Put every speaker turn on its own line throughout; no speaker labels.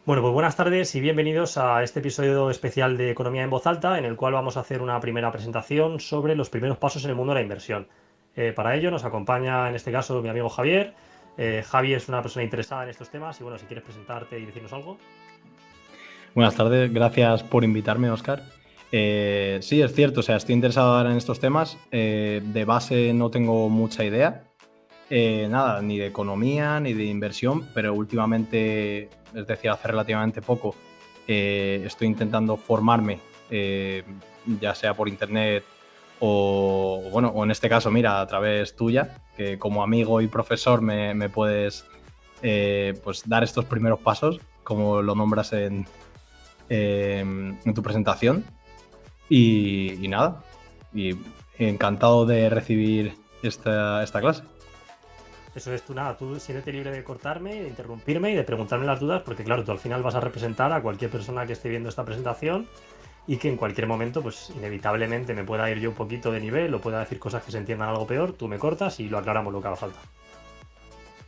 Bueno, pues buenas tardes y bienvenidos a este episodio especial de Economía en Voz Alta, en el cual vamos a hacer una primera presentación sobre los primeros pasos en el mundo de la inversión. Para ello nos acompaña en este caso mi amigo Javier. Javi es una persona interesada en estos temas y bueno, si quieres presentarte y decirnos algo.
Buenas tardes, gracias por invitarme, Óscar. Sí, es cierto, o sea, estoy interesado ahora en estos temas. De base no tengo mucha idea, nada, ni de economía ni de inversión, pero últimamente, es decir, hace relativamente poco, estoy intentando formarme, ya sea por internet o en este caso, mira, a través tuya, que como amigo y profesor me puedes pues dar estos primeros pasos, como lo nombras en tu presentación. Y nada, y encantado de recibir esta clase.
Eso es tú nada, tú siéntete libre de cortarme, de interrumpirme y de preguntarme las dudas, porque claro, tú al final vas a representar a cualquier persona que esté viendo esta presentación y que en cualquier momento, pues inevitablemente me pueda ir yo un poquito de nivel o pueda decir cosas que se entiendan algo peor, tú me cortas y lo aclaramos lo que haga falta.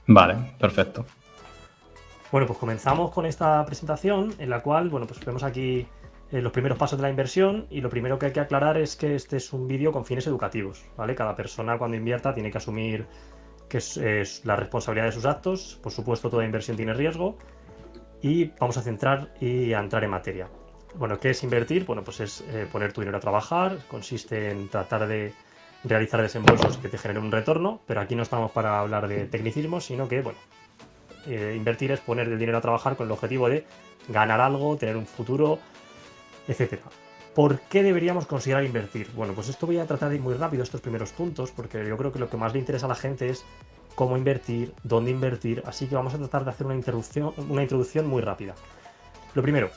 Vale, perfecto.
Bueno, pues comenzamos con esta presentación en la cual, bueno, pues vemos aquí los primeros pasos de la inversión y lo primero que hay que aclarar es que este es un vídeo con fines educativos, ¿vale? Cada persona cuando invierta tiene que asumir que es la responsabilidad de sus actos, por supuesto toda inversión tiene riesgo y vamos a centrar y a entrar en materia. Bueno, ¿qué es invertir? Bueno, pues es poner tu dinero a trabajar, consiste en tratar de realizar desembolsos que te generen un retorno, pero aquí no estamos para hablar de tecnicismos, sino que, bueno, invertir es poner el dinero a trabajar con el objetivo de ganar algo, tener un futuro, etcétera. ¿Por qué deberíamos considerar invertir? Bueno, pues esto voy a tratar de ir muy rápido estos primeros puntos, porque yo creo que lo que más le interesa a la gente es cómo invertir, dónde invertir, así que vamos a tratar de hacer una introducción muy rápida. Lo primero,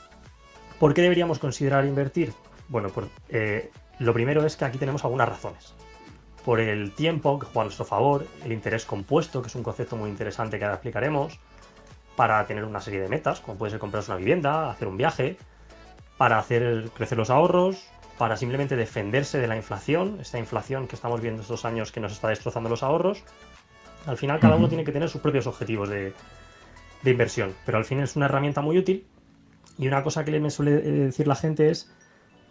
¿por qué deberíamos considerar invertir? Bueno, lo primero es que aquí tenemos algunas razones. Por el tiempo que juega a nuestro favor, el interés compuesto, que es un concepto muy interesante que ahora explicaremos, para tener una serie de metas, como puede ser comprarse una vivienda, hacer un viaje, para hacer crecer los ahorros, para simplemente defenderse de la inflación, esta inflación que estamos viendo estos años que nos está destrozando los ahorros. Al final cada uno tiene que tener sus propios objetivos de inversión, pero al fin es una herramienta muy útil y una cosa que me suele decir la gente es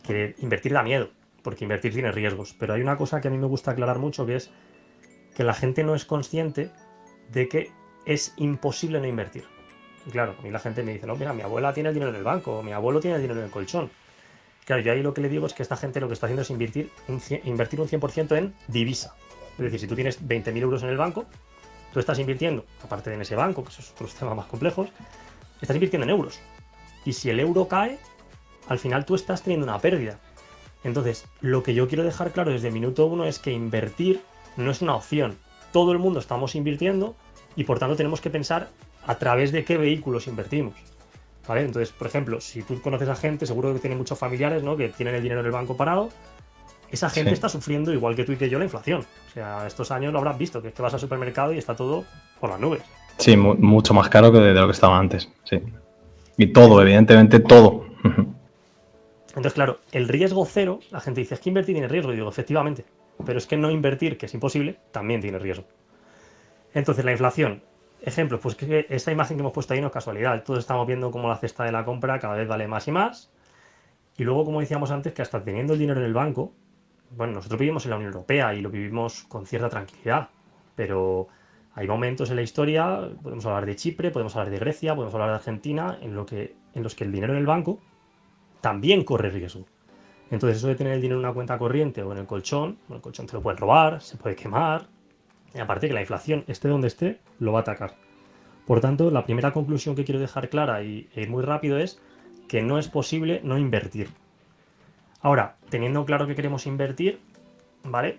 que invertir da miedo, porque invertir tiene riesgos, pero hay una cosa que a mí me gusta aclarar mucho que es que la gente no es consciente de que es imposible no invertir. Y claro, a mí la gente me dice, no, mira, mi abuela tiene el dinero en el banco, mi abuelo tiene el dinero en el colchón. Claro, yo ahí lo que le digo es que esta gente lo que está haciendo es invertir un 100% en divisa. Es decir, si tú tienes 20.000 euros en el banco, tú estás invirtiendo, aparte de en ese banco, que esos son otros temas más complejos, estás invirtiendo en euros. Y si el euro cae, al final tú estás teniendo una pérdida. Entonces, lo que yo quiero dejar claro desde el minuto uno es que invertir no es una opción. Todo el mundo estamos invirtiendo y por tanto tenemos que pensar a través de qué vehículos invertimos. ¿Vale? Entonces, por ejemplo, si tú conoces a gente, seguro que tiene muchos familiares, ¿no?, que tienen el dinero en el banco parado, esa gente
Sí,
está sufriendo igual que tú y que yo la inflación. O sea, estos años lo habrás visto, que es que vas al supermercado y está todo por las nubes.
sí, mucho más caro que de lo que estaba antes, sí. Y todo,
Entonces,
evidentemente, todo.
entonces, claro, el riesgo cero, la gente dice, es que invertir tiene riesgo. Y digo, efectivamente, pero es que no invertir, que es imposible, también tiene riesgo. Entonces, la inflación. Ejemplo, pues que esta imagen que hemos puesto ahí no es casualidad. Todos estamos viendo cómo la cesta de la compra cada vez vale más y más. Y luego, como decíamos antes, que hasta teniendo el dinero en el banco, bueno, nosotros vivimos en la Unión Europea y lo vivimos con cierta tranquilidad, pero hay momentos en la historia, podemos hablar de Chipre, podemos hablar de Grecia, podemos hablar de Argentina, en los que el dinero en el banco también corre riesgo. Entonces, eso de tener el dinero en una cuenta corriente o en el colchón, bueno, el colchón te lo pueden robar, se puede quemar, y aparte que la inflación, esté donde esté, lo va a atacar. Por tanto, la primera conclusión que quiero dejar clara e ir muy rápido es que no es posible no invertir. Ahora, teniendo claro que queremos invertir, ¿vale?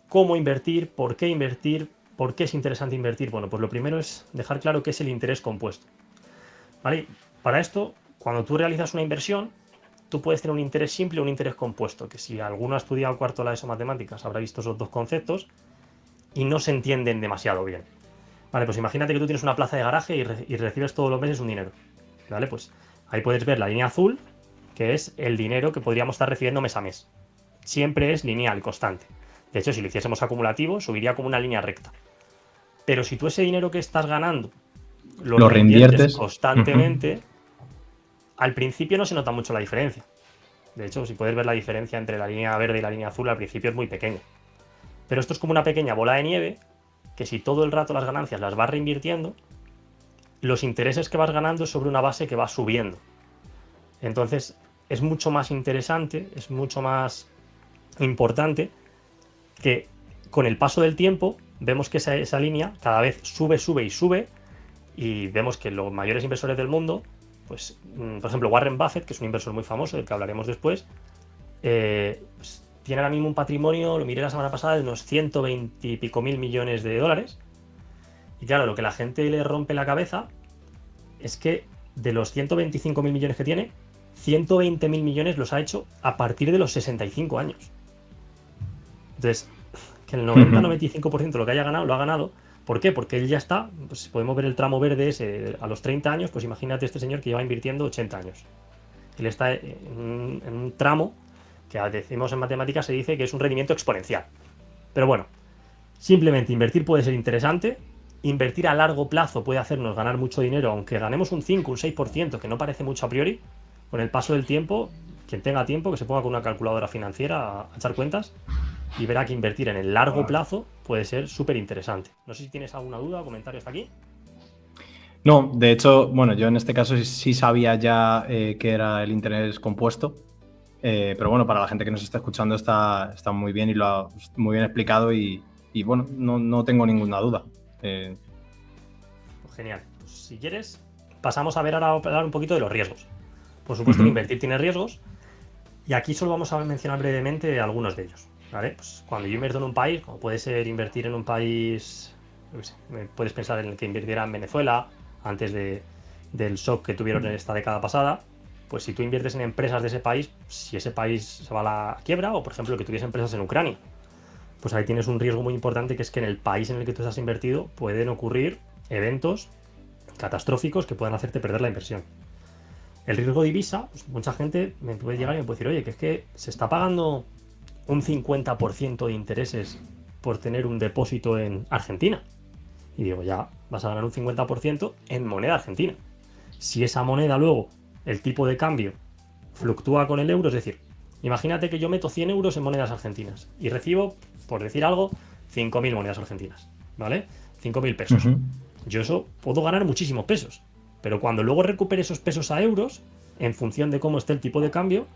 ¿Cómo invertir? ¿Por qué invertir? ¿Por qué es interesante invertir? Bueno, pues lo primero es dejar claro qué es el interés compuesto, ¿vale? Para esto, cuando tú realizas una inversión, tú puedes tener un interés simple o un interés compuesto, que si alguno ha estudiado cuarto de la ESO matemáticas habrá visto esos dos conceptos y no se entienden demasiado bien. Vale, pues imagínate que tú tienes una plaza de garaje y recibes todos los meses un dinero. ¿Vale? Pues ahí puedes ver la línea azul, que es el dinero que podríamos estar recibiendo mes a mes. Siempre es lineal, constante. De hecho, si lo hiciésemos acumulativo, subiría como una línea recta. Pero si tú ese dinero que estás ganando lo
Lo
reinviertes
reinviertes.
constantemente, Al principio no se nota mucho la diferencia. De hecho, si puedes ver la diferencia entre la línea verde y la línea azul, al principio es muy pequeña. Pero esto es como una pequeña bola de nieve que si todo el rato las ganancias las vas reinvirtiendo, los intereses que vas ganando es sobre una base que va subiendo. Entonces, es mucho más interesante, es mucho más importante que con el paso del tiempo vemos que esa línea cada vez sube, sube y sube, y vemos que los mayores inversores del mundo, pues, por ejemplo, Warren Buffett, que es un inversor muy famoso, del que hablaremos después, pues, tiene ahora mismo un patrimonio, lo miré la semana pasada, de unos 120 y pico mil millones de dólares. Y claro, lo que la gente le rompe la cabeza es que de los 125 mil millones que tiene, 120 mil millones los ha hecho a partir de los 65 años. Entonces, que el 90-95% de lo que haya ganado, lo ha ganado. ¿Por qué? Porque él ya está, pues si podemos ver el tramo verde ese a los 30 años, pues imagínate este señor que lleva invirtiendo 80 años. Él está en un tramo que decimos en matemáticas, se dice que es un rendimiento exponencial. Pero bueno, simplemente invertir puede ser interesante. Invertir a largo plazo puede hacernos ganar mucho dinero, aunque ganemos un 5, un 6%, que no parece mucho a priori. Con el paso del tiempo, quien tenga tiempo, que se ponga con una calculadora financiera a echar cuentas y verá que invertir en el largo plazo puede ser súper interesante. No sé si tienes alguna duda o comentario hasta aquí.
No, de hecho, bueno, yo en este caso sí sabía ya que era el interés compuesto, pero bueno, para la gente que nos está escuchando está muy bien y lo ha muy bien explicado y bueno, no tengo ninguna duda.
Pues genial. Pues si quieres, pasamos a ver ahora a hablar un poquito de los riesgos. Por supuesto que invertir tiene riesgos y aquí solo vamos a mencionar brevemente algunos de ellos. ¿Vale? Pues cuando yo invierto en un país, como puede ser invertir en un país, no sé, puedes pensar en el que invirtiera en Venezuela antes del shock que tuvieron en esta década pasada, pues si tú inviertes en empresas de ese país, si ese país se va a la quiebra, o por ejemplo que tuviese empresas en Ucrania, pues ahí tienes un riesgo muy importante, que es que en el país en el que tú has invertido pueden ocurrir eventos catastróficos que puedan hacerte perder la inversión. El riesgo de divisa, pues mucha gente me puede llegar y me puede decir, oye, que es que se está pagando un 50% de intereses por tener un depósito en Argentina. Y digo, ya vas a ganar un 50% en moneda argentina. Si esa moneda luego, el tipo de cambio, fluctúa con el euro, es decir, imagínate que yo meto 100 euros en monedas argentinas y recibo, por decir algo, 5.000 monedas argentinas, ¿vale? 5.000 pesos. Yo eso puedo ganar muchísimos pesos, pero cuando luego recupere esos pesos a euros, en función de cómo esté el tipo de cambio,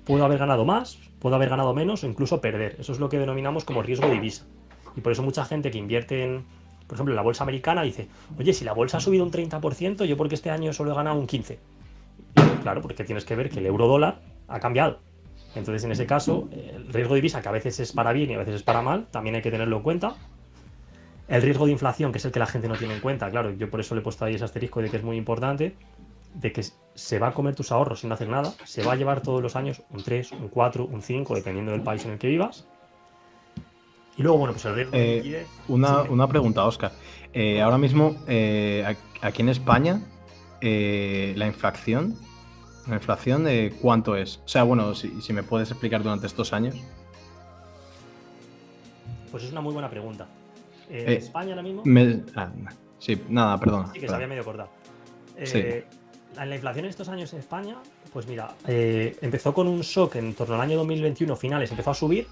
puedo haber ganado más, puedo haber ganado menos o incluso perder. Eso es lo que denominamos como riesgo de divisa. Y por eso mucha gente que invierte en, por ejemplo, en la bolsa americana dice, oye, si la bolsa ha subido un 30%, yo porque este año solo he ganado un 15%. Y claro, porque tienes que ver que el euro dólar ha cambiado. Entonces, en ese caso, el riesgo de divisa, que a veces es para bien y a veces es para mal, también hay que tenerlo en cuenta. El riesgo de inflación, que es el que la gente no tiene en cuenta, claro, yo por eso le he puesto ahí ese asterisco de que es muy importante, de que se va a comer tus ahorros sin hacer nada, se va a llevar todos los años un 3, un 4, un 5, dependiendo del país en el que vivas. Y luego, bueno, pues el riesgo de liquidez...
Una pregunta, Óscar. Ahora mismo, aquí en España, la inflación, ¿cuánto es? O sea, bueno, si me puedes explicar durante estos años.
Pues es una muy buena pregunta. En España ahora mismo...
sí, nada, perdona.
Sí, que se había medio cortado.
Sí.
La inflación en estos años en España, pues mira, empezó con un shock en torno al año 2021, finales, empezó a subir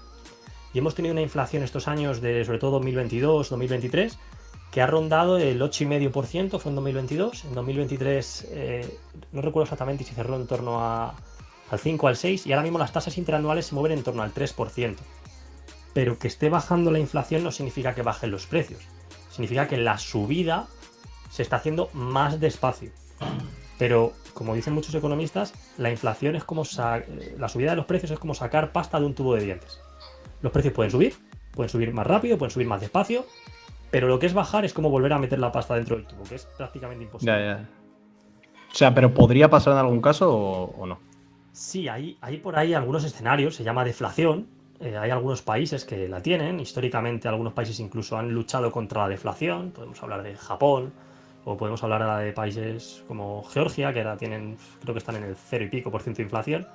y hemos tenido una inflación estos años de sobre todo 2022, 2023, que ha rondado el 8,5%, fue en 2022, en 2023 no recuerdo exactamente si cerró en torno al 5, al 6 y ahora mismo las tasas interanuales se mueven en torno al 3%. Pero que esté bajando la inflación no significa que bajen los precios, significa que la subida se está haciendo más despacio. Pero, como dicen muchos economistas, la inflación es como la subida de los precios es como sacar pasta de un tubo de dientes. Los precios pueden subir más rápido, pueden subir más despacio, pero lo que es bajar es como volver a meter la pasta dentro del tubo, que es prácticamente imposible.
Ya. O sea, ¿pero podría pasar en algún caso o no?
Sí, hay por ahí algunos escenarios, se llama deflación. Hay algunos países que la tienen. Históricamente algunos países incluso han luchado contra la deflación. Podemos hablar de Japón, o podemos hablar ahora de países como Georgia, que ahora tienen, creo que están en el 0 y pico por ciento de inflación.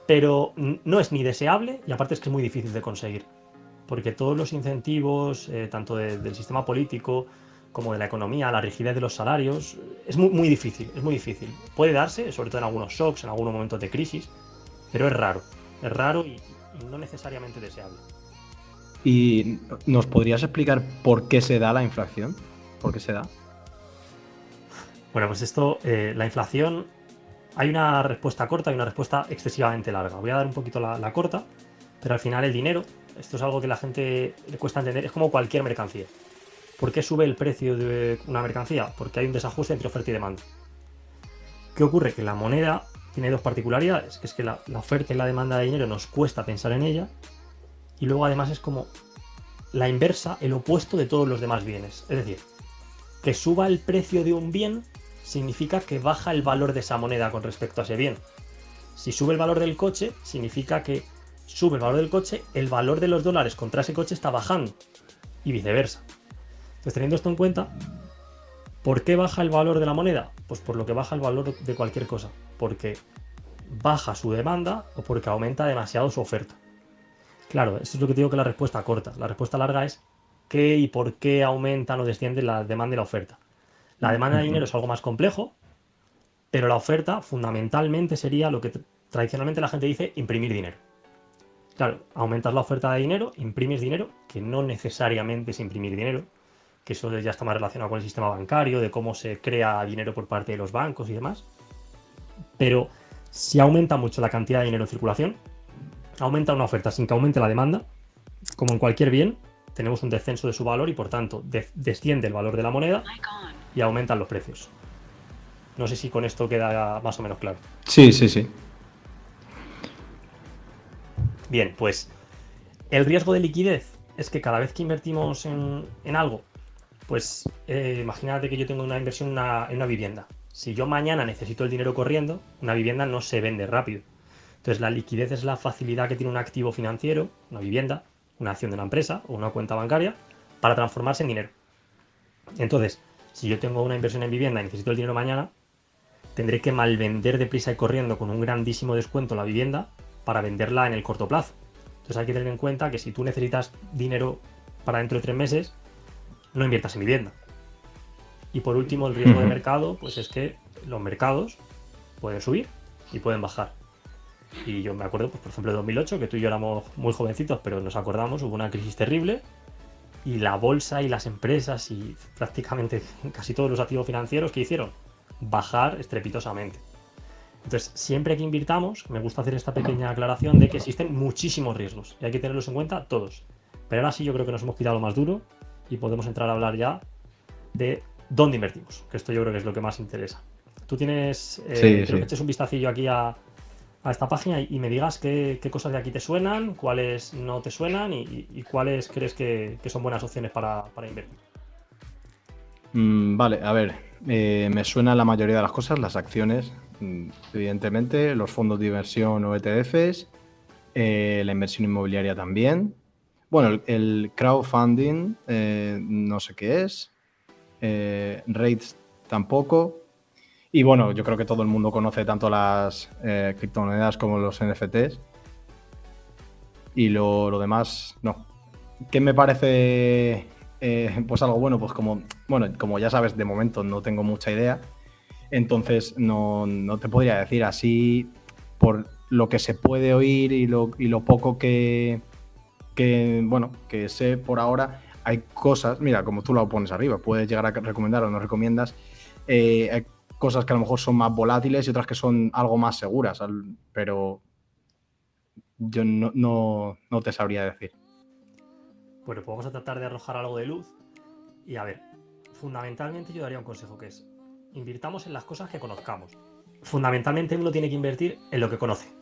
Pero no es ni deseable y aparte es que es muy difícil de conseguir. Porque todos los incentivos, tanto del sistema político como de la economía, la rigidez de los salarios. Es muy difícil, es muy difícil. Puede darse, sobre todo en algunos shocks, en algunos momentos de crisis, pero es raro y no necesariamente deseable.
¿Y nos podrías explicar por qué se da la inflación? ¿Por qué se da?
Bueno, pues esto, la inflación, hay una respuesta corta y una respuesta excesivamente larga. Voy a dar un poquito la corta, pero al final el dinero, esto es algo que a la gente le cuesta entender, es como cualquier mercancía. ¿Por qué sube el precio de una mercancía? Porque hay un desajuste entre oferta y demanda. ¿Qué ocurre? Que la moneda tiene dos particularidades, que es que la oferta y la demanda de dinero nos cuesta pensar en ella, y luego además es como la inversa, el opuesto de todos los demás bienes. Es decir, que suba el precio de un bien significa que baja el valor de esa moneda con respecto a ese bien. Si sube el valor del coche, significa que sube el valor del coche, el valor de los dólares contra ese coche está bajando, y viceversa. Entonces, teniendo esto en cuenta, ¿por qué baja el valor de la moneda? Pues por lo que baja el valor de cualquier cosa. Porque baja su demanda o porque aumenta demasiado su oferta. Claro, eso es lo que te digo que es la respuesta corta. La respuesta larga es qué y por qué aumentan o descienden la demanda y la oferta. La demanda de dinero es algo más complejo, pero la oferta fundamentalmente sería lo que tradicionalmente la gente dice imprimir dinero. Claro, aumentas la oferta de dinero, imprimes dinero, que no necesariamente es imprimir dinero, que eso ya está más relacionado con el sistema bancario, de cómo se crea dinero por parte de los bancos y demás. Pero si aumenta mucho la cantidad de dinero en circulación, aumenta una oferta sin que aumente la demanda, como en cualquier bien, tenemos un descenso de su valor y por tanto desciende el valor de la moneda y aumentan los precios. No sé si con esto queda más o menos claro.
Sí, sí, sí.
Bien, pues el riesgo de liquidez es que cada vez que invertimos en algo, pues imagínate que yo tengo una inversión en una vivienda. Si yo mañana necesito el dinero corriendo, una vivienda no se vende rápido. Entonces la liquidez es la facilidad que tiene un activo financiero, una vivienda, una acción de una empresa o una cuenta bancaria, para transformarse en dinero. Entonces, si yo tengo una inversión en vivienda y necesito el dinero mañana, tendré que malvender deprisa y corriendo con un grandísimo descuento la vivienda para venderla en el corto plazo. Entonces hay que tener en cuenta que si tú necesitas dinero para dentro de 3 meses, no inviertas en vivienda. Y por último, el riesgo de mercado, pues es que los mercados pueden subir y pueden bajar. Y yo me acuerdo, pues, por ejemplo, de 2008, que tú y yo éramos muy jovencitos, pero nos acordamos, hubo una crisis terrible y la bolsa y las empresas y prácticamente casi todos los activos financieros que hicieron bajar estrepitosamente. Entonces, siempre que invirtamos, me gusta hacer esta pequeña aclaración de que existen muchísimos riesgos y hay que tenerlos en cuenta todos. Pero ahora sí yo creo que nos hemos quitado lo más duro y podemos entrar a hablar ya de dónde invertimos, que esto yo creo que es lo que más interesa. Tú tienes, creo que eches un vistacillo aquí a esta página y me digas qué cosas de aquí te suenan, cuáles no te suenan y cuáles crees que son buenas opciones para invertir.
Vale, a ver, me suena la mayoría de las cosas, las acciones, evidentemente, los fondos de inversión o ETFs, la inversión inmobiliaria también. Bueno, el crowdfunding, no sé qué es, REITs tampoco. Y bueno, yo creo que todo el mundo conoce tanto las criptomonedas como los NFTs. Y lo demás, no. ¿Qué me parece pues algo bueno? Pues como ya sabes, de momento no tengo mucha idea. Entonces no te podría decir así por lo que se puede oír y lo poco que sé por ahora. Hay cosas, mira, como tú lo pones arriba, puedes llegar a recomendar o no recomiendas. Hay cosas que a lo mejor son más volátiles y otras que son algo más seguras, pero yo no te sabría decir.
Bueno, pues vamos a tratar de arrojar algo de luz. Y a ver, fundamentalmente yo daría un consejo que es, invirtamos en las cosas que conozcamos. Fundamentalmente uno tiene que invertir en lo que conoce.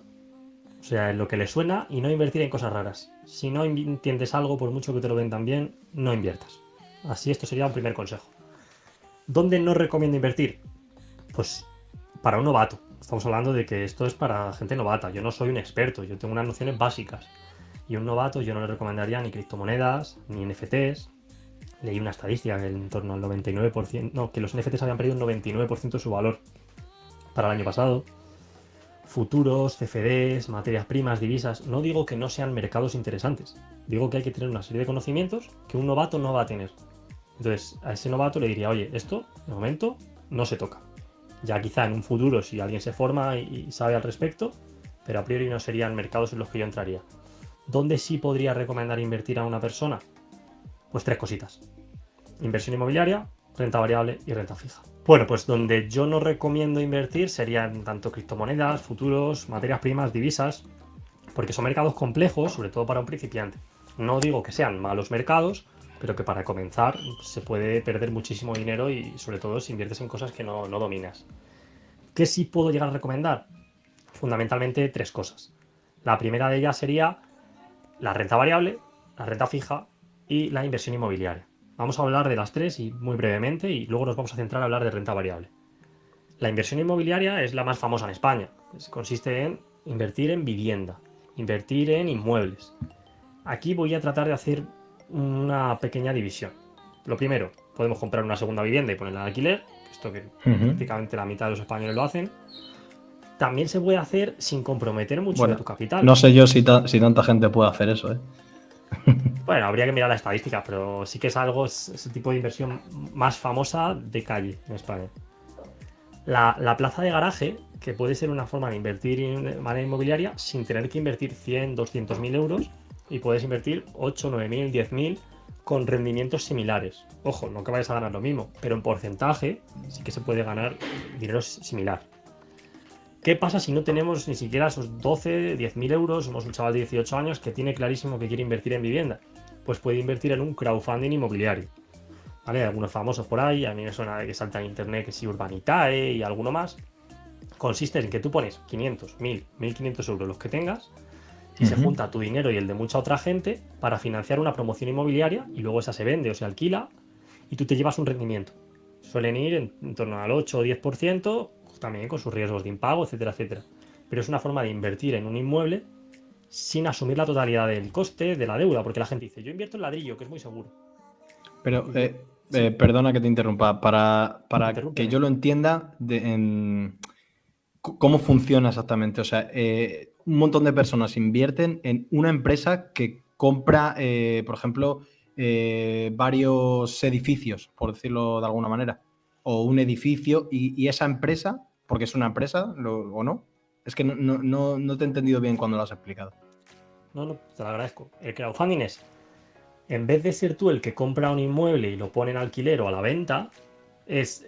O sea, en lo que le suena y no invertir en cosas raras. Si no entiendes algo, por mucho que te lo vendan bien, no inviertas. Así esto sería un primer consejo. ¿Dónde no recomiendo invertir? Pues para un novato. Estamos hablando de que esto es para gente novata. Yo no soy un experto, yo tengo unas nociones básicas. Y un novato yo no le recomendaría ni criptomonedas, ni NFTs. Leí una estadística que en torno al 99%, no, que los NFTs habían perdido un 99% de su valor para el año pasado. Futuros, CFDs, materias primas, divisas. No digo que no sean mercados interesantes. Digo que hay que tener una serie de conocimientos que un novato no va a tener. Entonces, a ese novato le diría, oye, esto, de momento, no se toca. Ya quizá en un futuro, si alguien se forma y sabe al respecto, pero a priori no serían mercados en los que yo entraría. ¿Dónde sí podría recomendar invertir a una persona? Pues 3 cositas. Inversión inmobiliaria, renta variable y renta fija. Bueno, pues donde yo no recomiendo invertir serían tanto criptomonedas, futuros, materias primas, divisas, porque son mercados complejos, sobre todo para un principiante. No digo que sean malos mercados, pero que para comenzar se puede perder muchísimo dinero y sobre todo si inviertes en cosas que no dominas. ¿Qué sí puedo llegar a recomendar? Fundamentalmente 3 cosas. La primera de ellas sería la renta variable, la renta fija y la inversión inmobiliaria. Vamos a hablar de las 3 y muy brevemente y luego nos vamos a centrar a hablar de renta variable. La inversión inmobiliaria es la más famosa en España. Consiste en invertir en vivienda, invertir en inmuebles. Aquí voy a tratar de hacer una pequeña división. Lo primero, podemos comprar una segunda vivienda y ponerla en alquiler, esto que prácticamente la mitad de los españoles lo hacen. También se puede hacer sin comprometer mucho de tu
Bueno,
capital.
no sé yo si tanta gente puede hacer eso, ¿eh?
Bueno, habría que mirar la estadística, pero sí que es algo, es el tipo de inversión más famosa de calle en España. La plaza de garaje, que puede ser una forma de invertir en manera inmobiliaria sin tener que invertir 100, 200.000 euros y puedes invertir 8, 9.000, 10.000 con rendimientos similares. Ojo, no que vayas a ganar lo mismo, pero en porcentaje sí que se puede ganar dinero similar. ¿Qué pasa si no tenemos ni siquiera esos 12, 10.000 euros? Somos un chaval de 18 años que tiene clarísimo que quiere invertir en vivienda. Pues puede invertir en un crowdfunding inmobiliario. ¿Vale? Hay algunos famosos por ahí, a mí me suena de que salta en internet que si Urbanitae y alguno más. Consiste en que tú pones 500, 1.000, 1.500 euros los que tengas y se junta tu dinero y el de mucha otra gente para financiar una promoción inmobiliaria y luego esa se vende o se alquila y tú te llevas un rendimiento. Suelen ir en torno al 8 o 10%, también con sus riesgos de impago, etcétera, etcétera. Pero es una forma de invertir en un inmueble sin asumir la totalidad del coste de la deuda, porque la gente dice, yo invierto en ladrillo, que es muy seguro.
Pero,
Sí,
perdona que te interrumpa, para que
interrúmpeme.
yo lo entienda cómo funciona exactamente. O sea, un montón de personas invierten en una empresa que compra, por ejemplo, varios edificios, por decirlo de alguna manera, o un edificio y esa empresa, porque es una empresa, o no, es que no te he entendido bien cuando lo has explicado.
No, te lo agradezco. El crowdfunding es, en vez de ser tú el que compra un inmueble y lo pone en alquiler o a la venta, es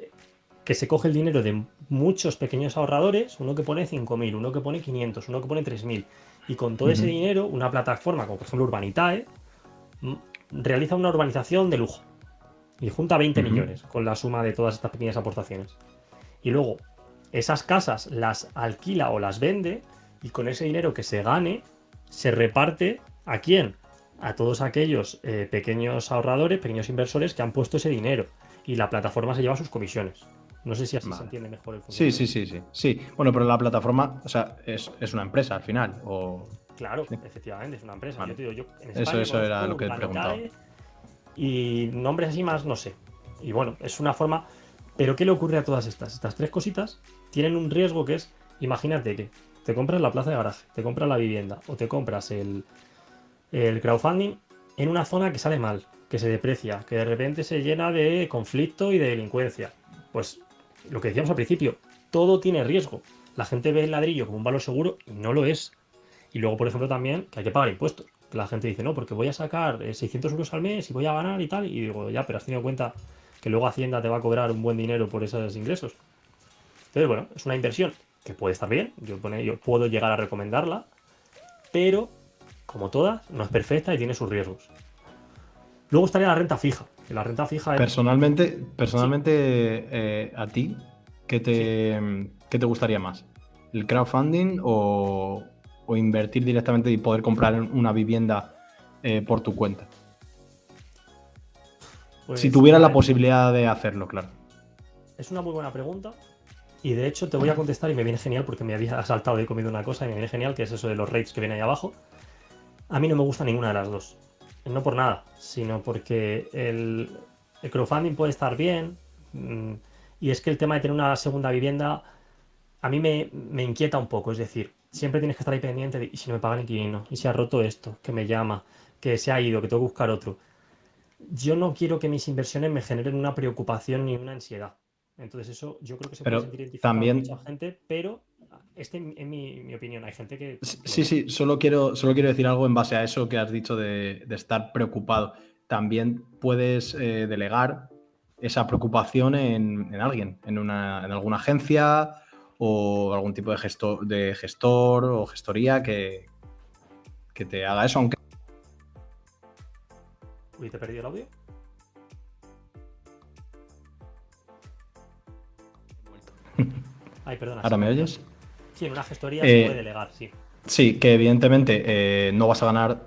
que se coge el dinero de muchos pequeños ahorradores, uno que pone 5.000, uno que pone 500, uno que pone 3.000, y con todo ese dinero, una plataforma como por ejemplo Urbanitae realiza una urbanización de lujo y junta 20 millones con la suma de todas estas pequeñas aportaciones. Y luego esas casas las alquila o las vende y con ese dinero que se gane se reparte ¿a quién? A todos aquellos pequeños ahorradores, pequeños inversores que han puesto ese dinero y la plataforma se lleva sus comisiones. No sé si así se
Vale.
entiende mejor el
Sí, sí,
funcionamiento.
sí, sí. Sí, bueno, pero la plataforma, o sea, es una empresa al final. O...
Claro,
Sí.
efectivamente, es una empresa. Yo
Vale.
te digo, yo en España
Eso era
conozco
lo que preguntaba.
Urbanitae y nombres así más no sé. Y bueno, es una forma. Pero ¿qué le ocurre a todas estas? Estas 3 cositas tienen un riesgo que es, imagínate que te compras la plaza de garaje, te compras la vivienda o te compras el crowdfunding en una zona que sale mal, que se deprecia, que de repente se llena de conflicto y de delincuencia. Pues lo que decíamos al principio, todo tiene riesgo. La gente ve el ladrillo como un valor seguro y no lo es. Y luego, por ejemplo, también que hay que pagar impuestos. Que la gente dice, no, porque voy a sacar 600 euros al mes y voy a ganar y tal. Y digo, ya, pero has tenido en cuenta que luego Hacienda te va a cobrar un buen dinero por esos ingresos. Entonces, bueno, es una inversión que puede estar bien. Yo puedo llegar a recomendarla, pero como todas, no es perfecta y tiene sus riesgos. Luego estaría la renta fija. Que la renta fija es. Sí,
Personalmente, a ti,
sí.
qué te gustaría más? ¿El crowdfunding o invertir directamente y poder comprar una vivienda por tu cuenta? Si
Pues
tuvieras la
mira,
posibilidad de hacerlo, claro.
es una muy buena pregunta. Y de hecho te voy a contestar y me viene genial porque me había saltado y comido una cosa y me viene genial, que es eso de los rates que viene ahí abajo. A mí no me gusta ninguna de las dos. No por nada, sino porque el crowdfunding puede estar bien. Y es que el tema de tener una segunda vivienda a mí me inquieta un poco. Es decir, siempre tienes que estar ahí pendiente de, ¿y si no me paga el inquilino? ¿Y si ha roto esto? Que me llama, que se ha ido, que tengo que buscar otro. yo no quiero que mis inversiones me generen una preocupación ni una ansiedad. Entonces eso yo creo que se puede
Pero
sentir identificado en mucha
también,
gente, pero es mi opinión. Hay gente que no
sí,
tanto.
sí, solo quiero decir algo en base a eso que has dicho de estar preocupado. También puedes delegar esa preocupación en alguien, en alguna agencia o algún tipo de gestor o gestoría que te haga eso, aunque
Uy, ¿te he perdido el audio? Ay, perdona,
ahora
sí,
me
no.
oyes.
Sí, en una gestoría se puede
Eh,
delegar, sí.
sí, que evidentemente no vas a ganar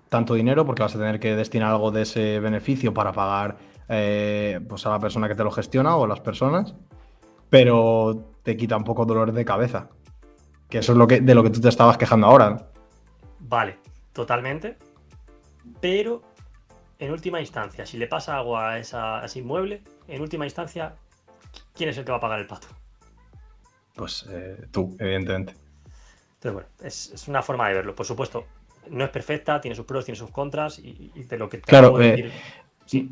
tanto dinero porque vas a tener que destinar algo de ese beneficio para pagar pues a la persona que te lo gestiona o a las personas, pero te quita un poco dolor de cabeza. Que eso es de lo que tú te estabas quejando ahora.
Vale, totalmente. Pero en última instancia, si le pasa algo a ese inmueble, en última instancia, ¿quién es el que va a pagar el pato?
Pues tú, evidentemente.
Entonces, bueno, es una forma de verlo. Por supuesto, no es perfecta, tiene sus pros, tiene sus contras, y de lo que te acabo
Claro,
de decir, sí.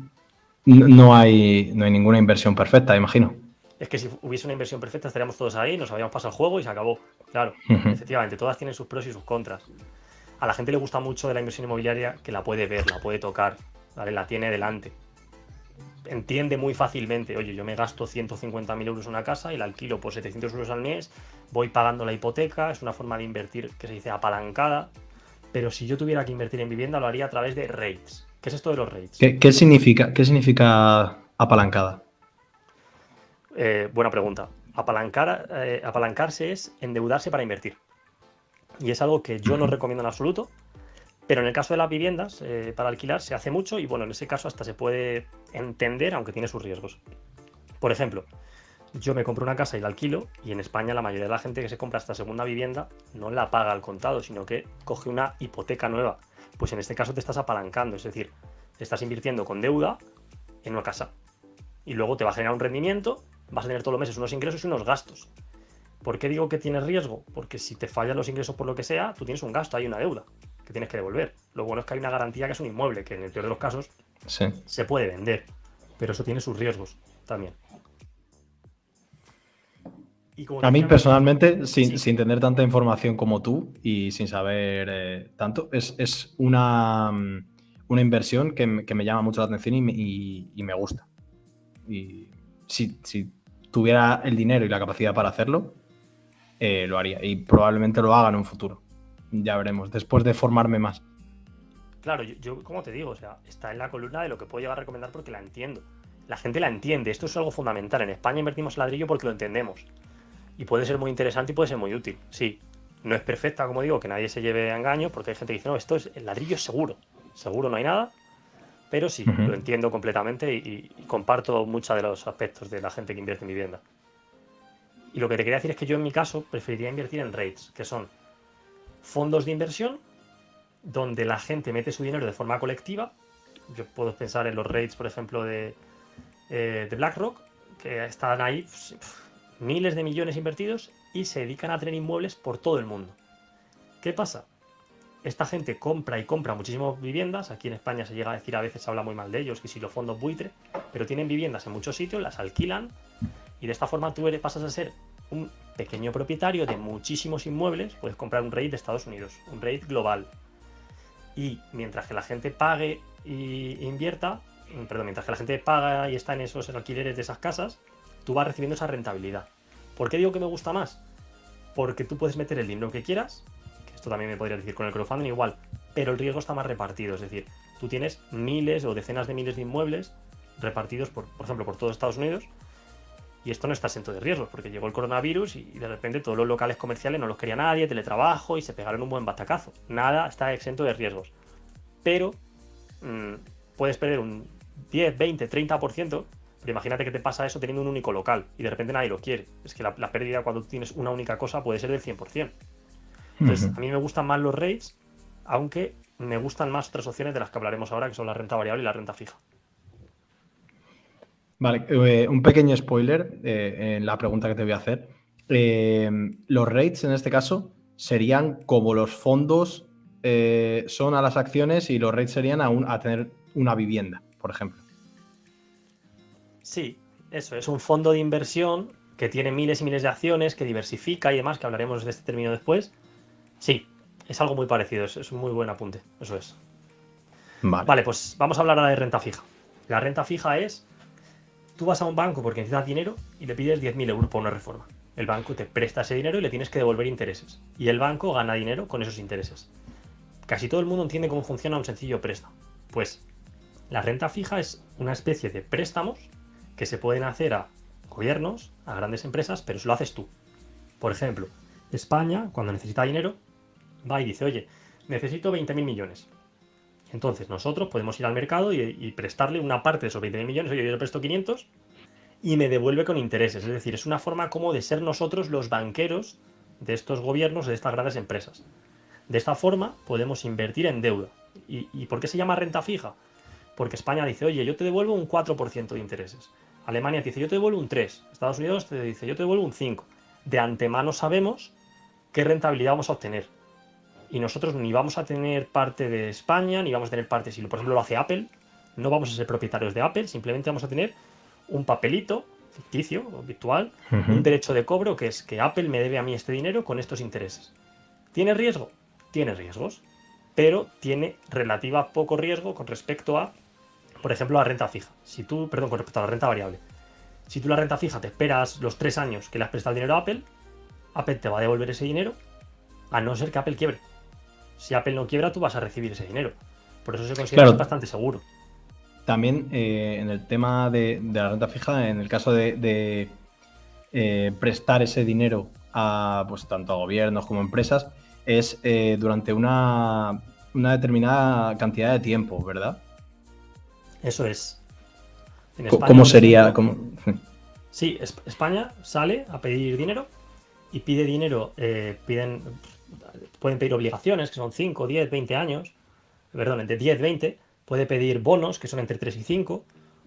no hay ninguna inversión perfecta, imagino.
Es que si hubiese una inversión perfecta estaríamos todos ahí, nos habíamos pasado el juego y se acabó. Claro,
Ujú.
efectivamente, todas tienen sus pros y sus contras. A la gente le gusta mucho de la inversión inmobiliaria que la puede ver, la puede tocar, ¿vale? La tiene delante. Entiende muy fácilmente, oye, yo me gasto 150.000 euros en una casa y la alquilo por 700 euros al mes, voy pagando la hipoteca, es una forma de invertir que se dice apalancada, pero si yo tuviera que invertir en vivienda lo haría a través de REITs. ¿Qué es esto de los REITs?
¿Qué significa apalancada?
Buena pregunta. Apalancarse es endeudarse para invertir. Y es algo que yo no
Ujú.
recomiendo en absoluto, pero en el caso de las viviendas para alquilar se hace mucho y bueno, en ese caso hasta se puede entender, aunque tiene sus riesgos. Por ejemplo, yo me compro una casa y la alquilo y en España la mayoría de la gente que se compra esta segunda vivienda no la paga al contado, sino que coge una hipoteca nueva. Pues en este caso te estás apalancando, es decir, estás invirtiendo con deuda en una casa y luego te va a generar un rendimiento, vas a tener todos los meses unos ingresos y unos gastos. ¿Por qué digo que tienes riesgo? Porque si te fallan los ingresos por lo que sea, tú tienes un gasto, hay una deuda que tienes que devolver. Lo bueno es que hay una garantía que es un inmueble, que en el peor de los casos
Sí.
se puede vender, pero eso tiene sus riesgos también. Y como te
A mí
decía al principio,
personalmente, sin,
sí,
sin tener tanta información como tú y sin saber tanto, es una inversión que me llama mucho la atención y me gusta. Y si tuviera el dinero y la capacidad para hacerlo, lo haría. Y probablemente lo haga en un futuro. Ya veremos, después de formarme más.
claro, yo como te digo, o sea, está en la columna de lo que puedo llegar a recomendar porque la entiendo. La gente la entiende, esto es algo fundamental. En España invertimos en ladrillo porque lo entendemos. Y puede ser muy interesante y puede ser muy útil, sí. No es perfecta, como digo, que nadie se lleve a engaño, porque hay gente que dice, no, esto es el ladrillo es seguro. Seguro no hay nada, pero sí,
Ujú.
lo entiendo completamente y comparto muchos de los aspectos de la gente que invierte en vivienda. Y lo que te quería decir es que yo en mi caso preferiría invertir en REITs, que son fondos de inversión donde la gente mete su dinero de forma colectiva. Yo puedo pensar en los REITs, por ejemplo, de BlackRock, que están ahí pues, miles de millones invertidos y se dedican a tener inmuebles por todo el mundo. ¿Qué pasa? Esta gente compra y compra muchísimas viviendas. Aquí en España se llega a decir, a veces se habla muy mal de ellos, que si los fondos buitre, pero tienen viviendas en muchos sitios, las alquilan y de esta forma tú pasas a ser un pequeño propietario de muchísimos inmuebles. Puedes comprar un REIT de Estados Unidos, un REIT global. Y mientras que la gente pague e invierta, perdón, mientras que la gente paga y está en esos alquileres de esas casas, tú vas recibiendo esa rentabilidad. ¿Por qué digo que me gusta más? Porque tú puedes meter el dinero que quieras, que esto también me podría decir con el crowdfunding igual, pero el riesgo está más repartido, es decir, tú tienes miles o decenas de miles de inmuebles repartidos por ejemplo, por todo Estados Unidos, y esto no está exento de riesgos, porque llegó el coronavirus y de repente todos los locales comerciales no los quería nadie, teletrabajo y se pegaron un buen batacazo. Nada está exento de riesgos. Pero mmm, puedes perder un 10, 20, 30%, pero imagínate que te pasa eso teniendo un único local y de repente nadie lo quiere. Es que la pérdida cuando tienes una única cosa puede ser del 100%. Entonces,
Ujú.
a mí me gustan más los rates, aunque me gustan más otras opciones de las que hablaremos ahora, que son la renta variable y la renta fija.
Vale, un pequeño spoiler en la pregunta que te voy a hacer. Los rates en este caso serían como los fondos son a las acciones y los rates serían a tener una vivienda. por ejemplo.
Sí, eso es un fondo de inversión que tiene miles y miles de acciones, que diversifica y demás, que hablaremos de este término después. Sí, es algo muy parecido, es un muy buen apunte, eso es.
Vale.
Vale, pues vamos a hablar ahora de renta fija. La renta fija es, tú vas a un banco porque necesitas dinero y le pides 10.000 euros por una reforma. El banco te presta ese dinero y le tienes que devolver intereses. Y el banco gana dinero con esos intereses. Casi todo el mundo entiende cómo funciona un sencillo préstamo. Pues la renta fija es una especie de préstamos que se pueden hacer a gobiernos, a grandes empresas, pero eso lo haces tú. Por ejemplo, España, cuando necesita dinero, va y dice, oye, necesito 20.000 millones. Entonces nosotros podemos ir al mercado y prestarle una parte de esos 20.000 millones, oye, yo le presto 500 y me devuelve con intereses. Es decir, es una forma como de ser nosotros los banqueros de estos gobiernos, de estas grandes empresas. De esta forma podemos invertir en deuda. ¿Y por qué se llama renta fija? Porque España dice, oye, yo te devuelvo un 4% de intereses. Alemania te dice, yo te devuelvo un 3%. Estados Unidos te dice, yo te devuelvo un 5%. De antemano sabemos qué rentabilidad vamos a obtener. Y nosotros ni vamos a tener parte de España, ni vamos a tener parte, si por ejemplo lo hace Apple, no vamos a ser propietarios de Apple, simplemente vamos a tener un papelito ficticio o virtual, un derecho de cobro que es que Apple me debe a mí este dinero con estos intereses. ¿Tiene riesgo? Tiene riesgos, pero tiene relativa poco riesgo con respecto a, por ejemplo, la renta fija. Si tú, perdón, con respecto a la renta variable. Si tú la renta fija te esperas los 3 años que le has prestado el dinero a Apple, Apple te va a devolver ese dinero, a no ser que Apple quiebre. Si Apple no quiebra, tú vas a recibir ese dinero. Por eso se considera
Claro,
bastante seguro.
también en el tema de la renta fija, en el caso de prestar ese dinero a pues tanto a gobiernos como a empresas, es durante una determinada cantidad de tiempo, ¿verdad?
Eso es. En España,
¿Cómo
por
sería?
ejemplo, sí, España sale a pedir dinero y pide dinero, pueden pedir obligaciones, que son 5, 10, 20 años, perdón, entre 10, 20, puede pedir bonos, que son entre 3 y 5,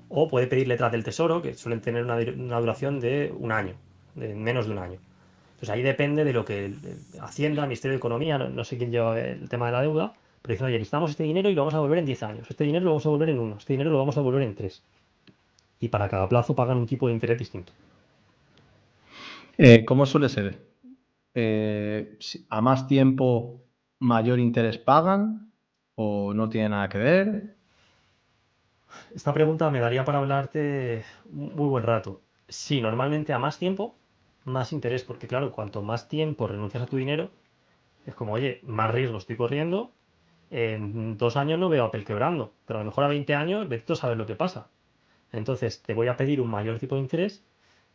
o puede pedir letras del tesoro, que suelen tener una duración de un año, de menos de un año. Entonces ahí depende de lo que Hacienda, Ministerio de Economía, no sé quién lleva el tema de la deuda, pero dicen, oye, necesitamos este dinero y lo vamos a devolver en 10 años, este dinero lo vamos a devolver en 1, este dinero lo vamos a devolver en 3. Y para cada plazo pagan un tipo de interés distinto.
¿Cómo suele ser? ¿A más tiempo mayor interés pagan o no tiene nada que ver?
Esta pregunta me daría para hablarte muy buen rato. Sí, normalmente a más tiempo, más interés, porque claro, cuanto más tiempo renuncias a tu dinero, es como, oye, más riesgo estoy corriendo, en 2 años no veo a Apple quebrando, pero a lo mejor a 20 años, vete tú a saber lo que pasa. Entonces te voy a pedir un mayor tipo de interés,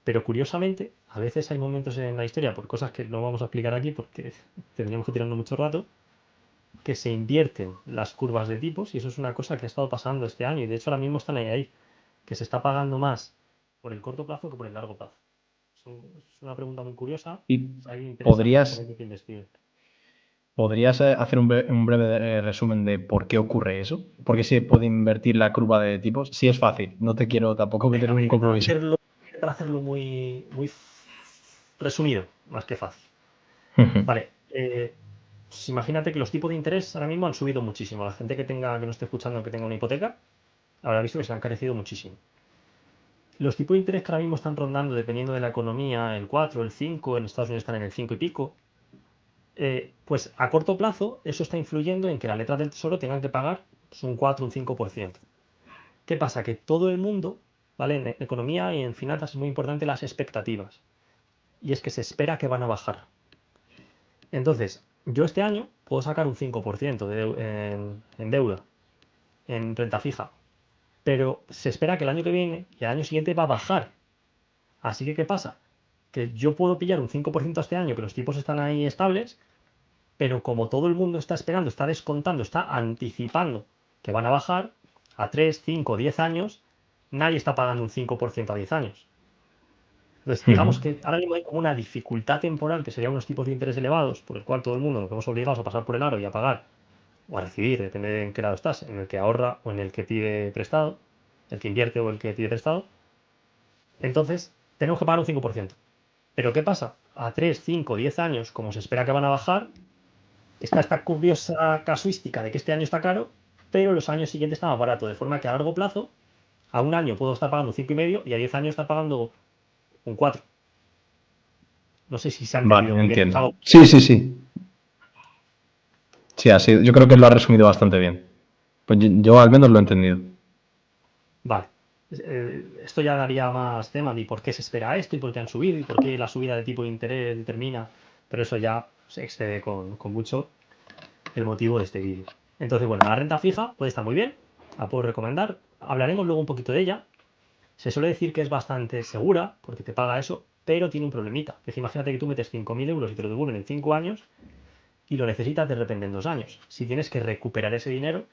pero curiosamente, a veces hay momentos en la historia, por cosas que no vamos a explicar aquí porque tendríamos que tirarnos mucho rato, que se invierten las curvas de tipos y eso es una cosa que ha estado pasando este año y de hecho ahora mismo están ahí, que se está pagando más por el corto plazo que por el largo plazo. Es una pregunta muy curiosa.
Y
Si a alguien le interesa,
podrías,
comento que investigue.
¿Podrías hacer un breve resumen de por qué ocurre eso? ¿Por qué se puede invertir la curva de tipos? Sí, es fácil, no te quiero tampoco meter
Venga,
en
voy a
un compromiso.
intentar hacerlo muy, muy resumido, más que fácil. Vale, pues imagínate que los tipos de interés ahora mismo han subido muchísimo. La gente que no esté escuchando, que tenga una hipoteca, habrá visto que se han encarecido muchísimo. Los tipos de interés que ahora mismo están rondando, dependiendo de la economía, el 4, el 5, en Estados Unidos están en el 5 y pico, pues a corto plazo eso está influyendo en que las letras del tesoro tengan que pagar pues, un 4, un 5%. ¿Qué pasa? Que todo el mundo, ¿vale? En economía y en finanzas es muy importante las expectativas. Y es que se espera que van a bajar. Entonces, yo este año puedo sacar un 5% en deuda, en renta fija. Pero se espera que el año que viene y el año siguiente va a bajar. Así que, ¿qué pasa? Que yo puedo pillar un 5% este año, que los tipos están ahí estables, pero como todo el mundo está esperando, está descontando, está anticipando que van a bajar a 3, 5, 10 años, nadie está pagando un 5% a 10 años. Entonces, digamos que ahora mismo hay como una dificultad temporal, que serían unos tipos de interés elevados, por el cual todo el mundo nos vemos obligados a pasar por el aro y a pagar, o a recibir, depende de en qué lado estás, en el que ahorra o en el que pide prestado, el que invierte o el que pide prestado. Entonces, tenemos que pagar un 5%. Pero ¿qué pasa? A 3, 5, 10 años, como se espera que van a bajar, está esta curiosa casuística de que este año está caro pero los años siguientes está más barato, de forma que a largo plazo, a un año puedo estar pagando 5,5 y a 10 años estar pagando un 4. No sé si se ha entendido
Vale,
muy bien.
entiendo. Sí, sí, sí. Sí, así. Yo creo que lo ha resumido bastante bien. Pues yo al menos lo he entendido.
Vale. Esto ya daría más tema de por qué se espera esto y por qué han subido y por qué la subida de tipo de interés determina, pero eso ya se excede con mucho el motivo de este vídeo. Entonces, bueno, la renta fija puede estar muy bien, la puedo recomendar. Hablaremos luego un poquito de ella. Se suele decir que es bastante segura porque te paga eso, pero tiene un problemita. Es decir, imagínate que tú metes 5.000 euros y te lo devuelven en 5 años y lo necesitas de repente en 2 años. Si tienes que recuperar ese dinero,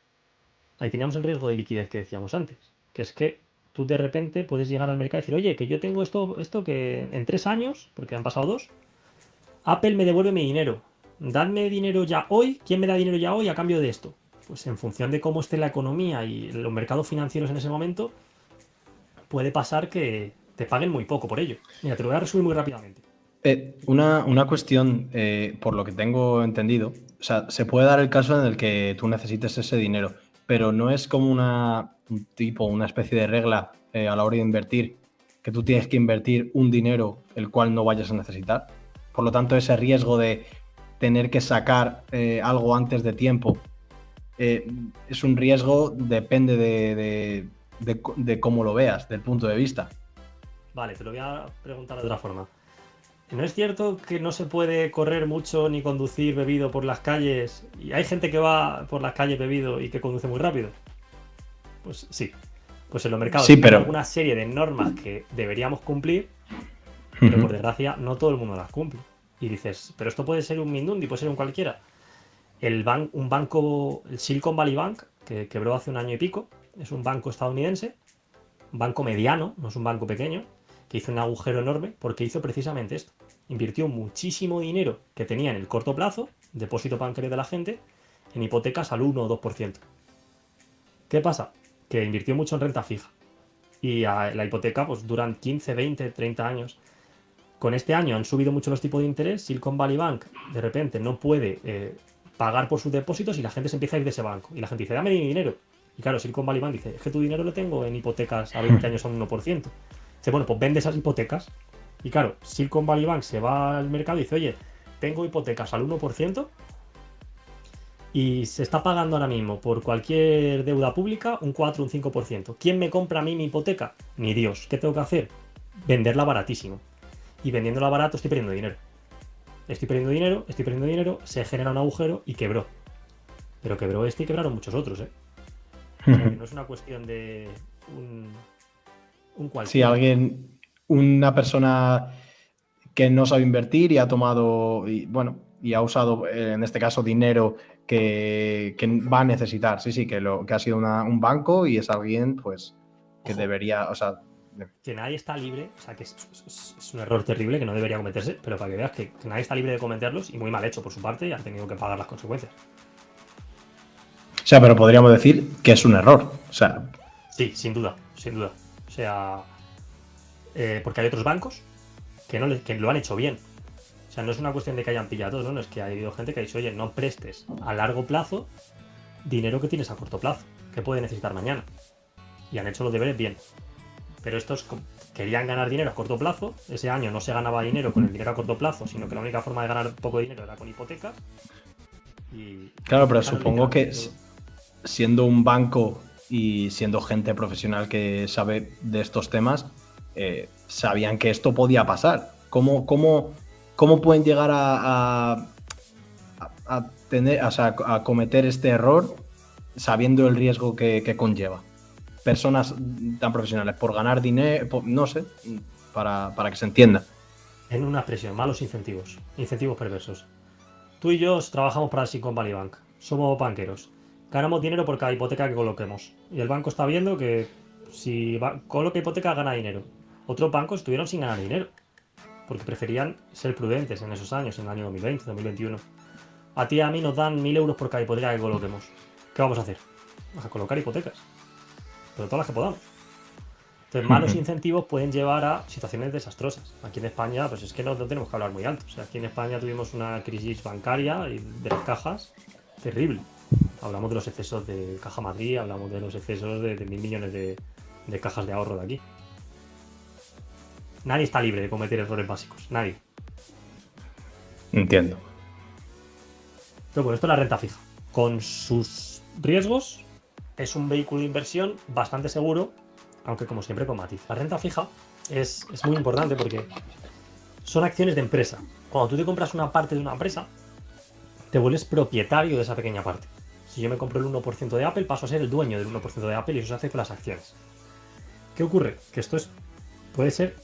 ahí teníamos el riesgo de liquidez que decíamos antes, que es que tú de repente puedes llegar al mercado y decir, oye, que yo tengo esto que en 3 años, porque han pasado 2, Apple me devuelve mi dinero. Dadme dinero ya hoy. ¿Quién me da dinero ya hoy a cambio de esto? Pues en función de cómo esté la economía y los mercados financieros en ese momento, puede pasar que te paguen muy poco por ello. Mira, te lo voy a resumir muy rápidamente.
Una cuestión, por lo que tengo entendido, o sea, se puede dar el caso en el que tú necesites ese dinero, pero no es como una especie de regla a la hora de invertir, que tú tienes que invertir un dinero el cual no vayas a necesitar. Por lo tanto, ese riesgo de tener que sacar algo antes de tiempo es un riesgo, depende de cómo lo veas, del punto de vista.
Vale, te lo voy a preguntar de otra forma. ¿No es cierto que no se puede correr mucho ni conducir bebido por las calles? Y hay gente que va por las calles bebido y que conduce muy rápido. Pues sí. Pues en los mercados
Sí,
existen
pero...
alguna serie de normas que deberíamos cumplir, pero por desgracia no todo el mundo las cumple. Y dices, pero esto puede ser un Mindundi, puede ser un cualquiera. Un banco, el Silicon Valley Bank, que quebró hace un año y pico, es un banco estadounidense, un banco mediano, no es un banco pequeño, que hizo un agujero enorme porque hizo precisamente esto. Invirtió muchísimo dinero que tenía en el corto plazo, depósito bancario de la gente, en hipotecas al 1 o 2%. ¿Qué pasa? Que invirtió mucho en renta fija. Y la hipoteca pues duran 15, 20, 30 años. Con este año han subido mucho los tipos de interés. Silicon Valley Bank de repente no puede pagar por sus depósitos y la gente se empieza a ir de ese banco. Y la gente dice, dame mi dinero. Y claro, Silicon Valley Bank dice, es que tu dinero lo tengo en hipotecas a 20 años a un 1%. Dice, bueno, pues vende esas hipotecas. Y claro, Silicon Valley Bank se va al mercado y dice, oye, tengo hipotecas al 1% y se está pagando ahora mismo por cualquier deuda pública un 4 o un 5%. ¿Quién me compra a mí mi hipoteca? Ni Dios. ¿Qué tengo que hacer? Venderla baratísimo. Y vendiéndola barato estoy perdiendo dinero. Estoy perdiendo dinero, se genera un agujero y quebró. Pero quebró este y quebraron muchos otros, ¿eh? O sea, que no es una cuestión de un
Sí,
cualquiera.
una persona que no sabe invertir y ha tomado, y ha usado, en este caso, dinero que va a necesitar. Sí, que ha sido un banco y es alguien, pues, que
Ojo,
debería, o sea...
que nadie está libre, o sea, que es un error terrible que no debería cometerse, pero para que veas que nadie está libre de cometerlos y muy mal hecho por su parte y han tenido que pagar las consecuencias.
O sea, pero podríamos decir que es un error. O sea...
Sí, sin duda, sin duda. O sea, porque hay otros bancos que lo han hecho bien. O sea, no es una cuestión de que hayan pillado, ¿no? Es que ha habido gente que ha dicho, oye, no prestes a largo plazo dinero que tienes a corto plazo, que puede necesitar mañana. Y han hecho los deberes bien. Pero estos querían ganar dinero a corto plazo. Ese año no se ganaba dinero con el dinero a corto plazo, sino que la única forma de ganar poco dinero era con hipotecas. Y
Claro, pero
dejaron
supongo que
literalmente todo.
siendo un banco y siendo gente profesional que sabe de estos temas, sabían que esto podía pasar. ¿Cómo pueden llegar a tener, o sea, a cometer este error sabiendo el riesgo que conlleva? Personas tan profesionales, por ganar dinero, no sé, para que se entienda.
En una expresión, malos incentivos. Incentivos perversos. Tú y yo trabajamos para el Silicon Valley Bank. Somos banqueros. Ganamos dinero por cada hipoteca que coloquemos. Y el banco está viendo que si coloca hipoteca gana dinero. Otros bancos estuvieron sin ganar dinero. Porque preferían ser prudentes en esos años, en el año 2020, 2021. A ti y a mí nos dan 1.000 euros por cada hipoteca que coloquemos. ¿Qué vamos a hacer? Vamos a colocar hipotecas. Pero todas las que podamos. Entonces, malos incentivos pueden llevar a situaciones desastrosas. Aquí en España, pues es que no tenemos que hablar muy alto. O sea, aquí en España tuvimos una crisis bancaria y de las cajas terrible. Hablamos de los excesos de Caja Madrid, hablamos de los excesos de 1.000 millones de cajas de ahorro de aquí. Nadie está libre de cometer errores básicos, nadie.
Entiendo.
Pero bueno, esto es la renta fija. Con sus riesgos, es un vehículo de inversión bastante seguro, aunque como siempre con matiz. La renta fija es muy importante porque son acciones de empresa. Cuando tú te compras una parte de una empresa, te vuelves propietario de esa pequeña parte. Si yo me compro el 1% de Apple, paso a ser el dueño del 1% de Apple y eso se hace con las acciones. ¿Qué ocurre? Que esto puede ser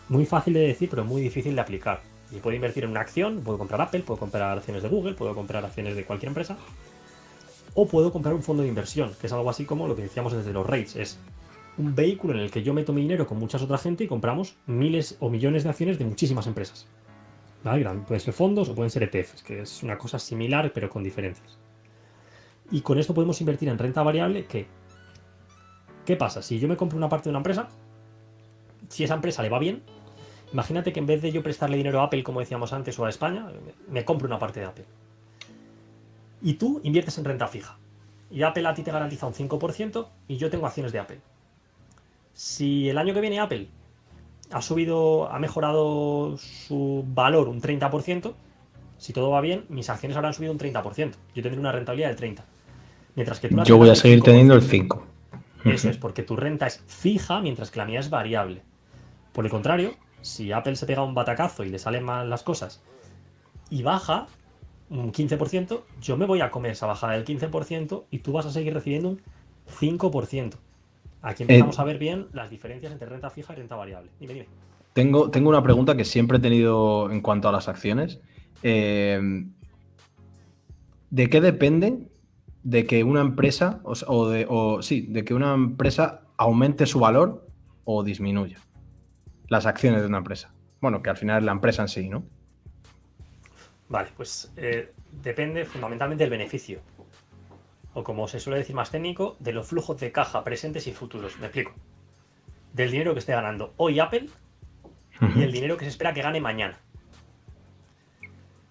muy fácil de decir, pero muy difícil de aplicar. Y puedo invertir en una acción, puedo comprar Apple, puedo comprar acciones de Google, puedo comprar acciones de cualquier empresa, o puedo comprar un fondo de inversión, que es algo así como lo que decíamos desde los REITs. Es un vehículo en el que yo meto mi dinero con muchas otras gente y compramos miles o millones de acciones de muchísimas empresas. ¿Vale? Pueden ser fondos o pueden ser ETFs, que es una cosa similar pero con diferencias. Y con esto podemos invertir en renta variable que... ¿Qué pasa? Si yo me compro una parte de una empresa, si esa empresa le va bien, imagínate que en vez de yo prestarle dinero a Apple, como decíamos antes, o a España, me compro una parte de Apple. Y tú inviertes en renta fija. Y Apple a ti te garantiza un 5% y yo tengo acciones de Apple. Si el año que viene Apple ha mejorado su valor un 30%, si todo va bien, mis acciones habrán subido un 30%. Yo tendré una rentabilidad del 30%. Mientras que tú
Yo voy a seguir teniendo el 5%.
Eso es, porque tu renta es fija, mientras que la mía es variable. Por el contrario, si Apple se pega un batacazo y le salen mal las cosas y baja un 15%, yo me voy a comer esa bajada del 15% y tú vas a seguir recibiendo un 5%. Aquí empezamos a ver bien las diferencias entre renta fija y renta variable. Dime.
Tengo una pregunta que siempre he tenido en cuanto a las acciones. ¿De qué depende de que una empresa de que una empresa aumente su valor o disminuya las acciones de una empresa? Bueno, que al final es la empresa en sí, ¿no?
Vale, pues depende fundamentalmente del beneficio. O como se suele decir más técnico, de los flujos de caja presentes y futuros. Me explico. Del dinero que esté ganando hoy Apple y el dinero que se espera que gane mañana.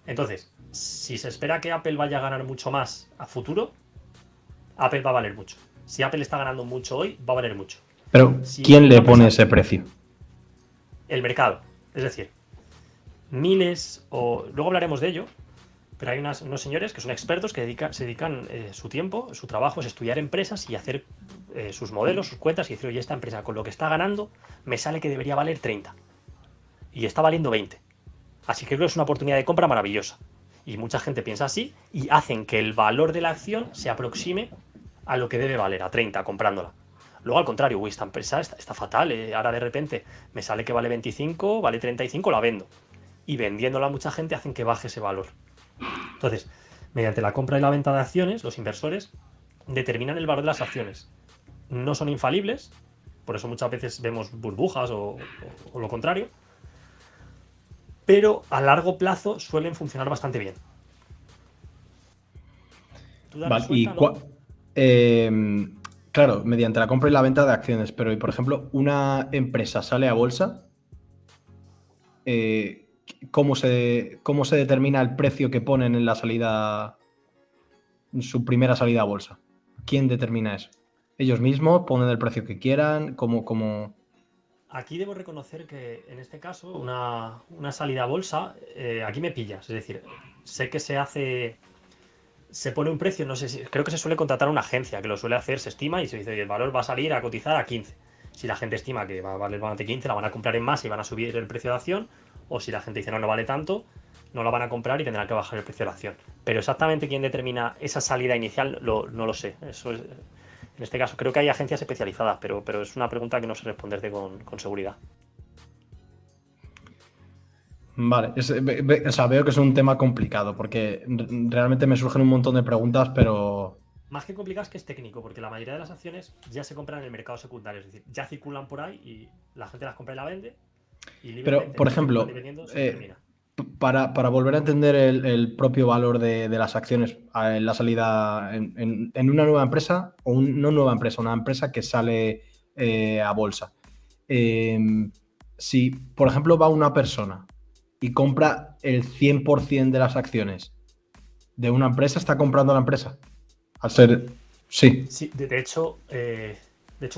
Entonces, si se espera que Apple vaya a ganar mucho más a futuro, Apple va a valer mucho. Si Apple está ganando mucho hoy, va a valer mucho.
Pero, ¿quién le pone ese precio?
El mercado. Es decir, miles o... Luego hablaremos de ello, pero hay unos señores que son expertos que se dedican su tiempo, su trabajo es estudiar empresas y hacer sus modelos, sus cuentas y decir, oye, esta empresa con lo que está ganando me sale que debería valer 30 y está valiendo 20. Así que creo que es una oportunidad de compra maravillosa. Y mucha gente piensa así y hacen que el valor de la acción se aproxime a lo que debe valer, a 30, comprándola. Luego, al contrario, uy, esta empresa está fatal, ahora de repente me sale que vale 25, vale 35, la vendo. Y vendiéndola a mucha gente hacen que baje ese valor. Entonces, mediante la compra y la venta de acciones, los inversores determinan el valor de las acciones. No son infalibles, por eso muchas veces vemos burbujas o lo contrario, pero a largo plazo suelen funcionar bastante bien.
Vale, claro, mediante la compra y la venta de acciones, pero y por ejemplo, una empresa sale a bolsa, ¿cómo se determina el precio que ponen en la salida, en su primera salida a bolsa? ¿Quién determina eso? ¿Ellos mismos ponen el precio que quieran? ¿Cómo?
Aquí debo reconocer que en este caso una salida a bolsa, aquí me pillas, es decir, sé que se pone un precio, no sé si, creo que se suele contratar a una agencia que lo suele hacer, se estima y se dice, el valor va a salir a cotizar a 15. Si la gente estima que va a valer más de 15, la van a comprar en masa y van a subir el precio de la acción, o si la gente dice no vale tanto, no la van a comprar y tendrán que bajar el precio de la acción. Pero exactamente quién determina esa salida inicial no lo sé. Eso es, en este caso creo que hay agencias especializadas, pero es una pregunta que no sé responderte con seguridad.
Vale, o sea, veo que es un tema complicado porque realmente me surgen un montón de preguntas, pero...
Más que complicado es que es técnico, porque la mayoría de las acciones ya se compran en el mercado secundario, es decir, ya circulan por ahí y la gente las compra y la vende. Y libremente,
pero, por ejemplo, para volver a entender el propio valor de las acciones en la salida en una nueva empresa, o no nueva empresa, una empresa que sale a bolsa. Si, por ejemplo, va una persona y compra el 100% de las acciones de una empresa, ¿está comprando la empresa Al ser... Sí.
Sí, de hecho,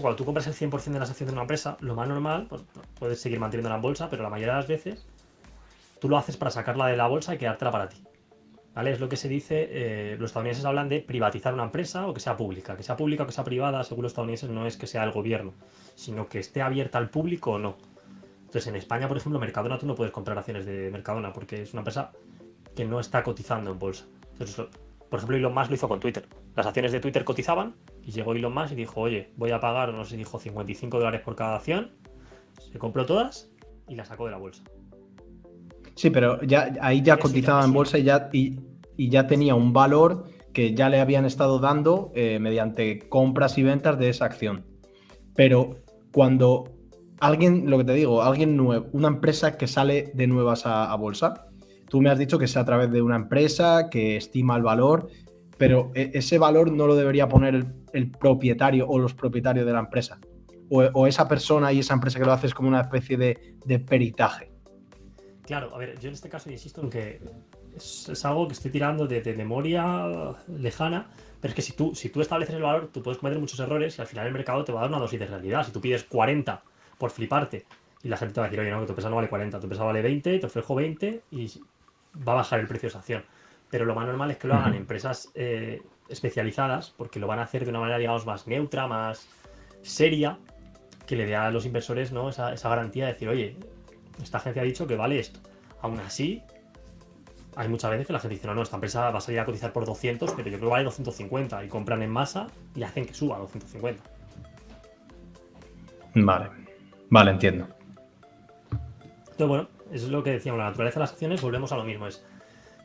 cuando tú compras el 100% de las acciones de una empresa, lo más normal, pues, puedes seguir manteniéndola en bolsa, pero la mayoría de las veces tú lo haces para sacarla de la bolsa y quedártela para ti. ¿Vale? Es lo que se dice, los estadounidenses hablan de privatizar una empresa o que sea pública. Que sea pública o que sea privada, según los estadounidenses, no es que sea el gobierno, sino que esté abierta al público o no. Entonces, en España, por ejemplo, Mercadona, tú no puedes comprar acciones de Mercadona porque es una empresa que no está cotizando en bolsa. Entonces, por ejemplo, Elon Musk lo hizo con Twitter. Las acciones de Twitter cotizaban y llegó Elon Musk y dijo, oye, voy a pagar, no sé si dijo $55 por cada acción, se compró todas y las sacó de la bolsa.
Sí, pero ya ahí ya cotizaba en bolsa y ya tenía un valor que ya le habían estado dando mediante compras y ventas de esa acción. Pero cuando alguien, lo que te digo, alguien nuevo, una empresa que sale de nuevas a bolsa, tú me has dicho que es a través de una empresa que estima el valor, pero ese valor no lo debería poner el propietario o los propietarios de la empresa. O esa persona y esa empresa que lo hace es como una especie de peritaje.
Claro, a ver, yo en este caso insisto en que es algo que estoy tirando de memoria lejana, pero es que si tú estableces el valor, tú puedes cometer muchos errores y al final el mercado te va a dar una dosis de realidad. Si tú pides 40 por fliparte y la gente te va a decir, oye, no, que tu empresa no vale 40, tu empresa vale 20, te ofrezco 20 y va a bajar el precio de esa acción. Pero lo más normal es que lo hagan empresas especializadas porque lo van a hacer de una manera, digamos, más neutra, más seria, que le dé a los inversores, ¿no? esa garantía de decir, oye, esta agencia ha dicho que vale esto. Aún así, hay muchas veces que la gente dice, no, no, esta empresa va a salir a cotizar por 200, pero yo creo que vale 250 y compran en masa y hacen que suba a 250.
Vale, entiendo.
Entonces, bueno, eso es lo que decíamos, la naturaleza de las acciones, volvemos a lo mismo, es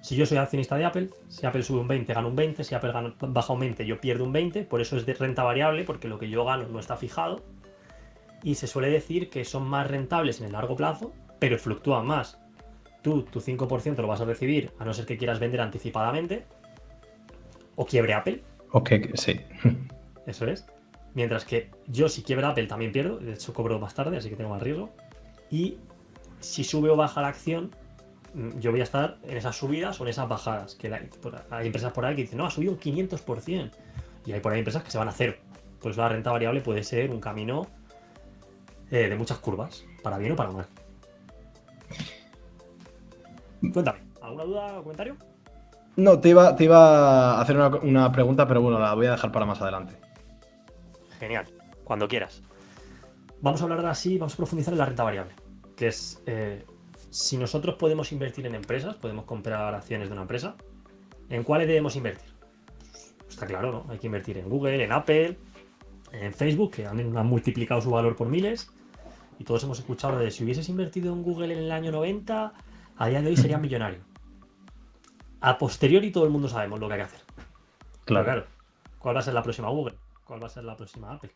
si yo soy accionista de Apple, si Apple sube un 20, gano un 20, si Apple baja un 20, yo pierdo un 20, por eso es de renta variable, porque lo que yo gano no está fijado, y se suele decir que son más rentables en el largo plazo, pero fluctúan más. Tú, tu 5% lo vas a recibir, a no ser que quieras vender anticipadamente, o quiebre Apple,
Ok, sí.
eso es. Mientras que yo, si quiebra Apple, también pierdo, de hecho cobro más tarde, así que tengo más riesgo. Y si sube o baja la acción, yo voy a estar en esas subidas o en esas bajadas. Que hay empresas por ahí que dicen, no, ha subido un 500%. Y hay por ahí empresas que se van a cero. Pues la renta variable puede ser un camino de muchas curvas, para bien o para mal. Cuéntame, ¿alguna duda o comentario?
No, te iba a hacer una pregunta, pero bueno, la voy a dejar para más adelante.
Genial, cuando quieras. Vamos a hablar ahora sí, vamos a profundizar en la renta variable, que es si nosotros podemos invertir en empresas, podemos comprar acciones de una empresa, ¿en cuáles debemos invertir? Pues, está claro, ¿no? Hay que invertir en Google, en Apple, en Facebook, que han multiplicado su valor por miles, y todos hemos escuchado de si hubieses invertido en Google en el año 90, a día de hoy serías millonario. A posteriori todo el mundo sabemos lo que hay que hacer. Pero
Claro.
claro, ¿cuál va a ser la próxima Google? ¿Cuál va a ser la próxima Apple?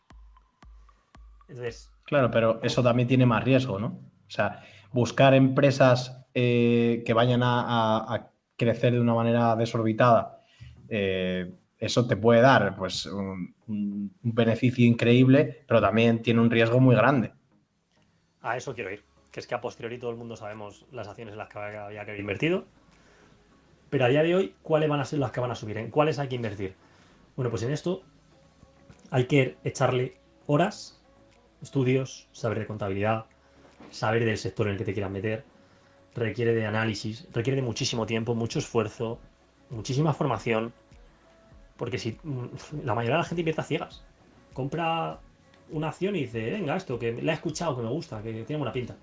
Entonces,
Claro, pero eso también tiene más riesgo, ¿no? O sea, buscar empresas que vayan a crecer de una manera desorbitada, eso te puede dar pues un beneficio increíble, pero también tiene un riesgo muy grande.
a eso quiero ir. Que es que a posteriori todo el mundo sabemos las acciones en las que había que haber invertido. Pero a día de hoy, ¿cuáles van a ser las que van a subir? ¿En cuáles hay que invertir? Bueno, pues en esto hay que echarle horas, estudios, saber de contabilidad, saber del sector en el que te quieras meter. Requiere de análisis, requiere de muchísimo tiempo, mucho esfuerzo, muchísima formación. Porque si la mayoría de la gente invierte a ciegas, compra una acción y dice, venga, esto que la he escuchado, que me gusta, que tiene buena pinta.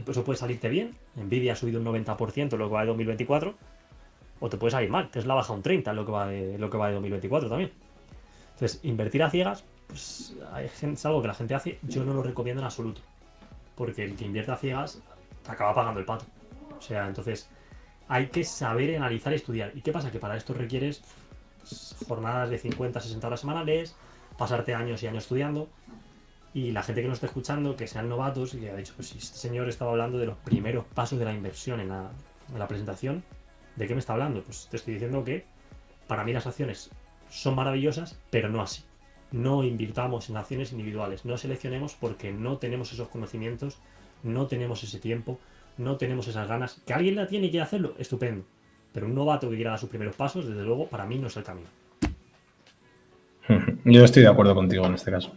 Eso puede salirte bien. Nvidia ha subido un 90% en lo que va de 2024. O te puede salir mal. Tesla baja un 30% en lo que va de 2024 también. Entonces, invertir a ciegas, pues es algo que la gente hace. Yo no lo recomiendo en absoluto. Porque el que invierte a ciegas te acaba pagando el pato. O sea, entonces hay que saber analizar y estudiar. ¿Y qué pasa? Que para esto requieres jornadas de 50, 60 horas semanales, pasarte años y años estudiando. Y la gente que nos esté escuchando, que sean novatos, y que ha dicho, pues si este señor estaba hablando de los primeros pasos de la inversión en la presentación, ¿de qué me está hablando? Pues te estoy diciendo que para mí las acciones son maravillosas, pero no así. No invirtamos en acciones individuales, no seleccionemos porque no tenemos esos conocimientos, no tenemos ese tiempo, no tenemos esas ganas. Que alguien la tiene y quiere hacerlo, estupendo. Pero un novato que quiera dar sus primeros pasos, desde luego, para mí no es el camino.
Yo estoy de acuerdo contigo en este caso.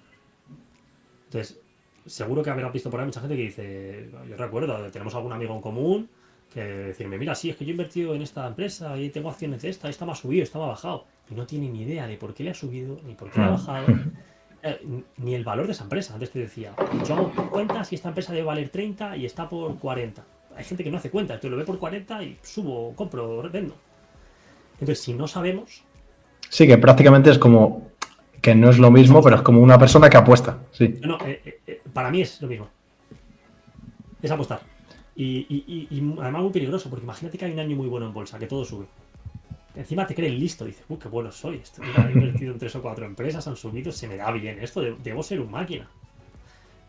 Entonces, seguro que habrás visto por ahí mucha gente que dice, yo recuerdo, tenemos algún amigo en común que decirme, mira, sí, es que yo he invertido en esta empresa y tengo acciones de esta me ha subido, esta me ha bajado. Y no tiene ni idea de por qué le ha subido, ni por qué le ha bajado, ni el valor de esa empresa. Antes te decía, yo hago cuentas y esta empresa debe valer 30 y está por 40. Hay gente que no hace cuentas, entonces lo ve por 40 y subo, compro, vendo. Entonces, si no sabemos,
Sí, que prácticamente es como que no es lo mismo, pero es como una persona que apuesta. Sí.
no, para mí es lo mismo. Es apostar. Y además muy peligroso, porque imagínate que hay un año muy bueno en bolsa, que todo sube. Encima te crees listo, dices, qué bueno soy. Mira, he invertido en 3 o 4 empresas, han subido, se me da bien esto, debo ser un máquina.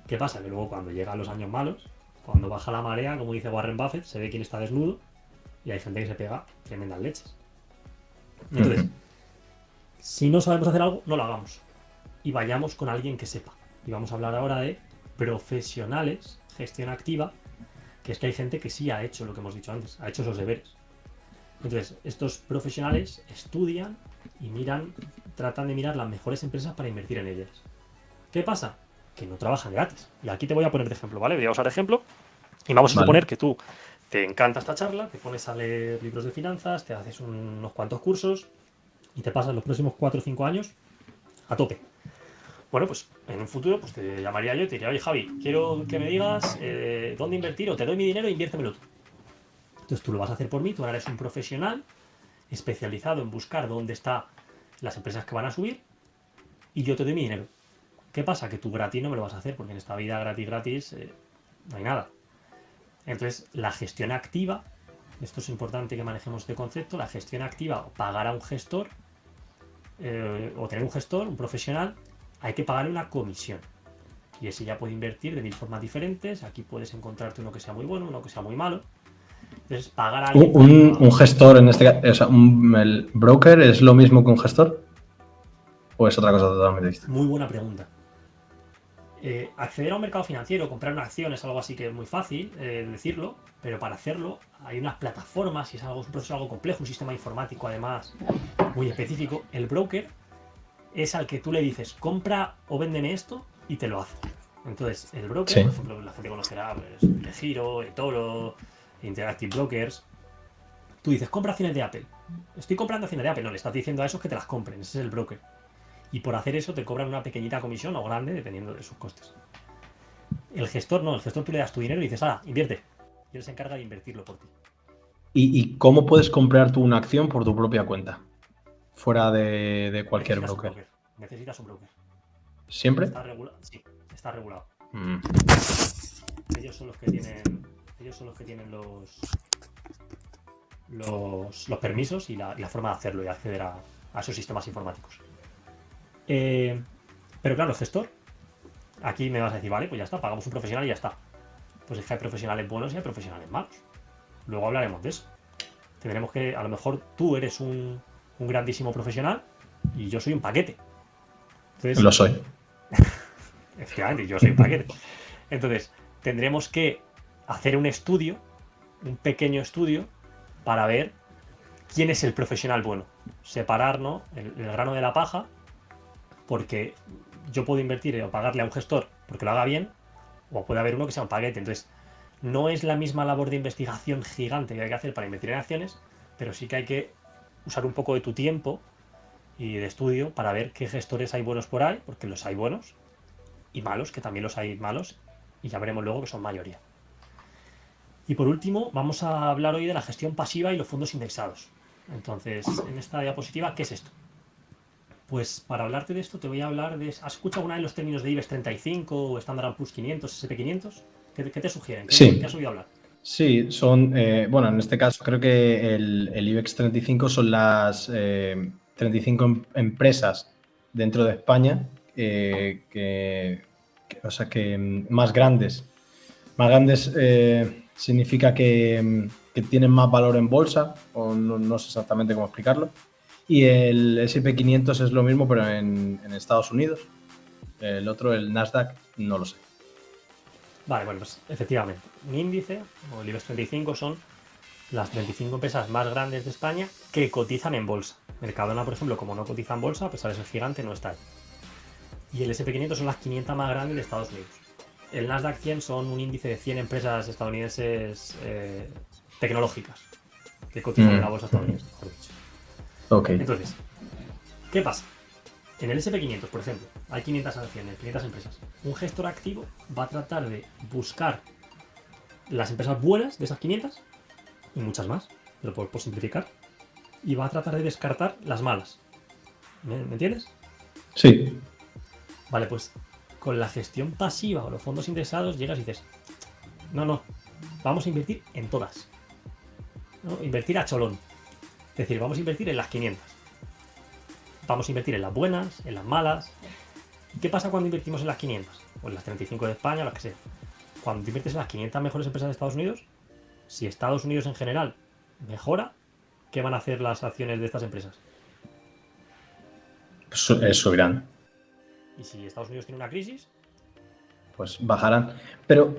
¿Qué pasa? Que luego cuando llegan los años malos, cuando baja la marea, como dice Warren Buffett, se ve quién está desnudo y hay gente que se pega tremendas leches. Entonces, si no sabemos hacer algo, no lo hagamos. Y vayamos con alguien que sepa. Y vamos a hablar ahora de profesionales, gestión activa, que es que hay gente que sí ha hecho lo que hemos dicho antes, ha hecho esos deberes. Entonces, estos profesionales estudian y miran, tratan de mirar las mejores empresas para invertir en ellas. ¿Qué pasa? Que no trabajan gratis. Y aquí te voy a poner de ejemplo, ¿vale? Voy a usar ejemplo y vamos a suponer que tú te encanta esta charla, te pones a leer libros de finanzas, te haces unos cuantos cursos y te pasas los próximos 4 o 5 años a tope. Bueno, pues en un futuro pues te llamaría yo y te diría, oye Javi, quiero que me digas dónde invertir o te doy mi dinero e inviértemelo tú. Entonces tú lo vas a hacer por mí, tú ahora eres un profesional especializado en buscar dónde están las empresas que van a subir y yo te doy mi dinero. ¿Qué pasa? Que tú gratis no me lo vas a hacer porque en esta vida gratis no hay nada. Entonces la gestión activa, esto es importante que manejemos este concepto, la gestión activa o pagar a un gestor o tener un gestor, un profesional, hay que pagarle una comisión. Y ese ya puede invertir de 1000 formas diferentes. Aquí puedes encontrarte uno que sea muy bueno, uno que sea muy malo. Entonces, pagar a alguien.
Un gestor en este caso, o sea, el broker es lo mismo que un gestor o es otra cosa totalmente distinta.
Muy buena pregunta. Acceder a un mercado financiero, comprar una acción es algo así que es muy fácil decirlo, pero para hacerlo hay unas plataformas y es un proceso algo complejo, un sistema informático además muy específico. El broker es al que tú le dices compra o véndeme esto y te lo hace. Entonces, el broker,
Sí.
por ejemplo, la gente conocerá pues, de Giro, eToro, Interactive Brokers. Tú dices compra acciones de Apple. Estoy comprando acciones de Apple. No, le estás diciendo a esos que te las compren. Ese es el broker. Y por hacer eso te cobran una pequeñita comisión o grande dependiendo de sus costes. El gestor no, el gestor tú le das tu dinero y dices, invierte. Y él se encarga de invertirlo por ti.
¿Y cómo puedes comprar tú una acción por tu propia cuenta? Fuera de cualquier broker.
Necesitas un broker.
¿Siempre?
Está regulado. Sí, está regulado.
Mm.
Ellos son los que tienen los permisos y la forma de hacerlo y acceder a esos sistemas informáticos. Pero claro, el gestor, aquí me vas a decir, vale, pues ya está, pagamos un profesional y ya está. Pues es que hay profesionales buenos y hay profesionales malos. Luego hablaremos de eso. Tendremos que, a lo mejor tú eres un grandísimo profesional y yo soy un paquete. Entonces,
Lo soy.
efectivamente, yo soy un paquete. Entonces, tendremos que hacer un estudio, un pequeño estudio, para ver quién es el profesional bueno. Separar, ¿no?, el grano de la paja, porque yo puedo invertir o pagarle a un gestor porque lo haga bien, o puede haber uno que sea un paquete. Entonces, no es la misma labor de investigación gigante que hay que hacer para invertir en acciones, pero sí que hay que usar un poco de tu tiempo y de estudio para ver qué gestores hay buenos por ahí, porque los hay buenos, y malos, que también los hay malos, y ya veremos luego que son mayoría. Y por último, vamos a hablar hoy de la gestión pasiva y los fondos indexados. Entonces, en esta diapositiva, ¿qué es esto? Pues para hablarte de esto te voy a hablar de... ¿Has escuchado alguna de los términos de IBEX 35 o Standard & Poor's 500, SP 500? ¿Qué te sugieren? ¿Qué has oído hablar?
Sí, son, bueno, en este caso creo que el IBEX 35 son las 35 empresas dentro de España o sea, que más grandes. Más grandes significa que tienen más valor en bolsa, o no sé exactamente cómo explicarlo. Y el S&P 500 es lo mismo, pero en Estados Unidos. El otro, el Nasdaq, no lo sé.
Vale, bueno, pues efectivamente, un índice o el IBEX 35 son las 35 empresas más grandes de España que cotizan en bolsa. Mercadona, por ejemplo, como no cotiza en bolsa, a pesar de ser gigante, no está ahí. Y el S&P 500 son las 500 más grandes de Estados Unidos. El Nasdaq 100 son un índice de 100 empresas estadounidenses tecnológicas que cotizan en la bolsa estadounidense, mejor dicho.
Ok.
Entonces, ¿qué pasa? En el S&P 500, por ejemplo, hay 500 acciones, 500 empresas. Un gestor activo va a tratar de buscar las empresas buenas de esas 500 y muchas más, pero por simplificar, y va a tratar de descartar las malas. ¿Me entiendes?
Sí.
Vale, pues con la gestión pasiva o los fondos indexados llegas y dices, no, vamos a invertir en todas. ¿No? Invertir a cholón. Es decir, vamos a invertir en las 500. Vamos a invertir en las buenas, en las malas. ¿Y qué pasa cuando invertimos en las 500? O en las 35 de España, o las que sea. Cuando inviertes en las 500 mejores empresas de Estados Unidos, si Estados Unidos en general mejora, ¿qué van a hacer las acciones de estas empresas?
Subirán.
Y si Estados Unidos tiene una crisis,
Pues bajarán. Pero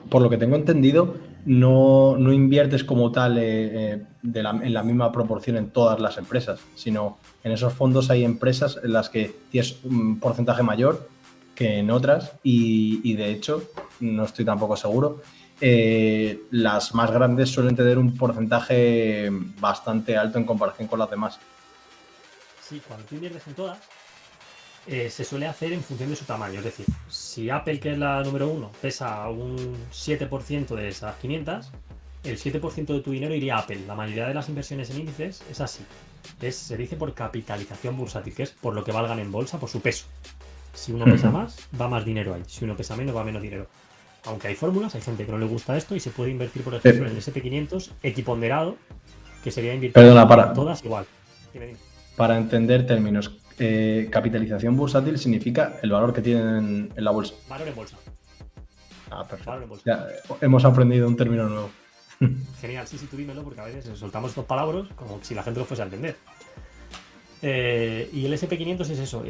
por lo que tengo entendido, no inviertes como tal en la misma proporción en todas las empresas, sino en esos fondos hay empresas en las que tienes un porcentaje mayor que en otras y de hecho, no estoy tampoco seguro, las más grandes suelen tener un porcentaje bastante alto en comparación con las demás.
sí, cuando tú inviertes en todas, se suele hacer en función de su tamaño. Es decir, si Apple, que es la número 1, pesa un 7% de esas 500, el 7% de tu dinero iría a Apple. La mayoría de las inversiones en índices es así. Se dice por capitalización bursátil, que es por lo que valgan en bolsa, por su peso. Si uno pesa más, va más dinero ahí. Si uno pesa menos, va menos dinero. Aunque hay fórmulas, hay gente que no le gusta esto y se puede invertir, por ejemplo, en el S&P 500 equiponderado, que sería invertir
Perdona,
en todas igual. Dime.
Para entender términos, capitalización bursátil significa el valor que tienen en la bolsa.
Valor en bolsa.
Perfecto.
Valor en bolsa.
Ya, hemos aprendido un término nuevo.
Genial, sí, tú dímelo, porque a veces soltamos estos palabras como si la gente lo fuese a entender. Y el SP 500 es eso,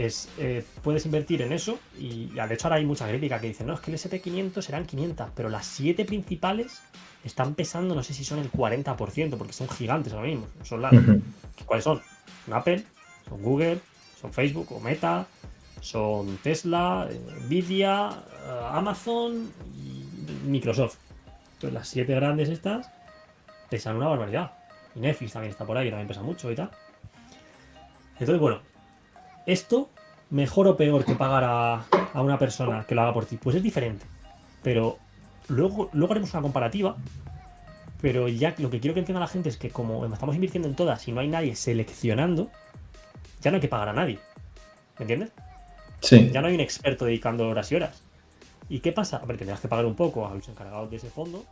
puedes invertir en eso y de hecho ahora hay mucha crítica que dicen, no, es que el SP 500 serán 500, pero las 7 principales están pesando, no sé si son el 40%, porque son gigantes ahora mismo. Son las, ¿cuáles son? Son Apple, son Google, son Facebook o Meta, son Tesla, Nvidia, Amazon y Microsoft. Entonces las 7 grandes estas pesan una barbaridad. Y Netflix también está por ahí, que también pesa mucho y tal. Entonces, bueno, ¿esto mejor o peor que pagar a una persona que lo haga por ti? Pues es diferente. Pero luego haremos una comparativa. Pero ya lo que quiero que entienda la gente es que como estamos invirtiendo en todas y no hay nadie seleccionando, ya no hay que pagar a nadie. ¿Me entiendes?
Sí.
Ya no hay un experto dedicando horas y horas. ¿Y qué pasa? A ver, tendrás que pagar un poco a los encargados de ese fondo.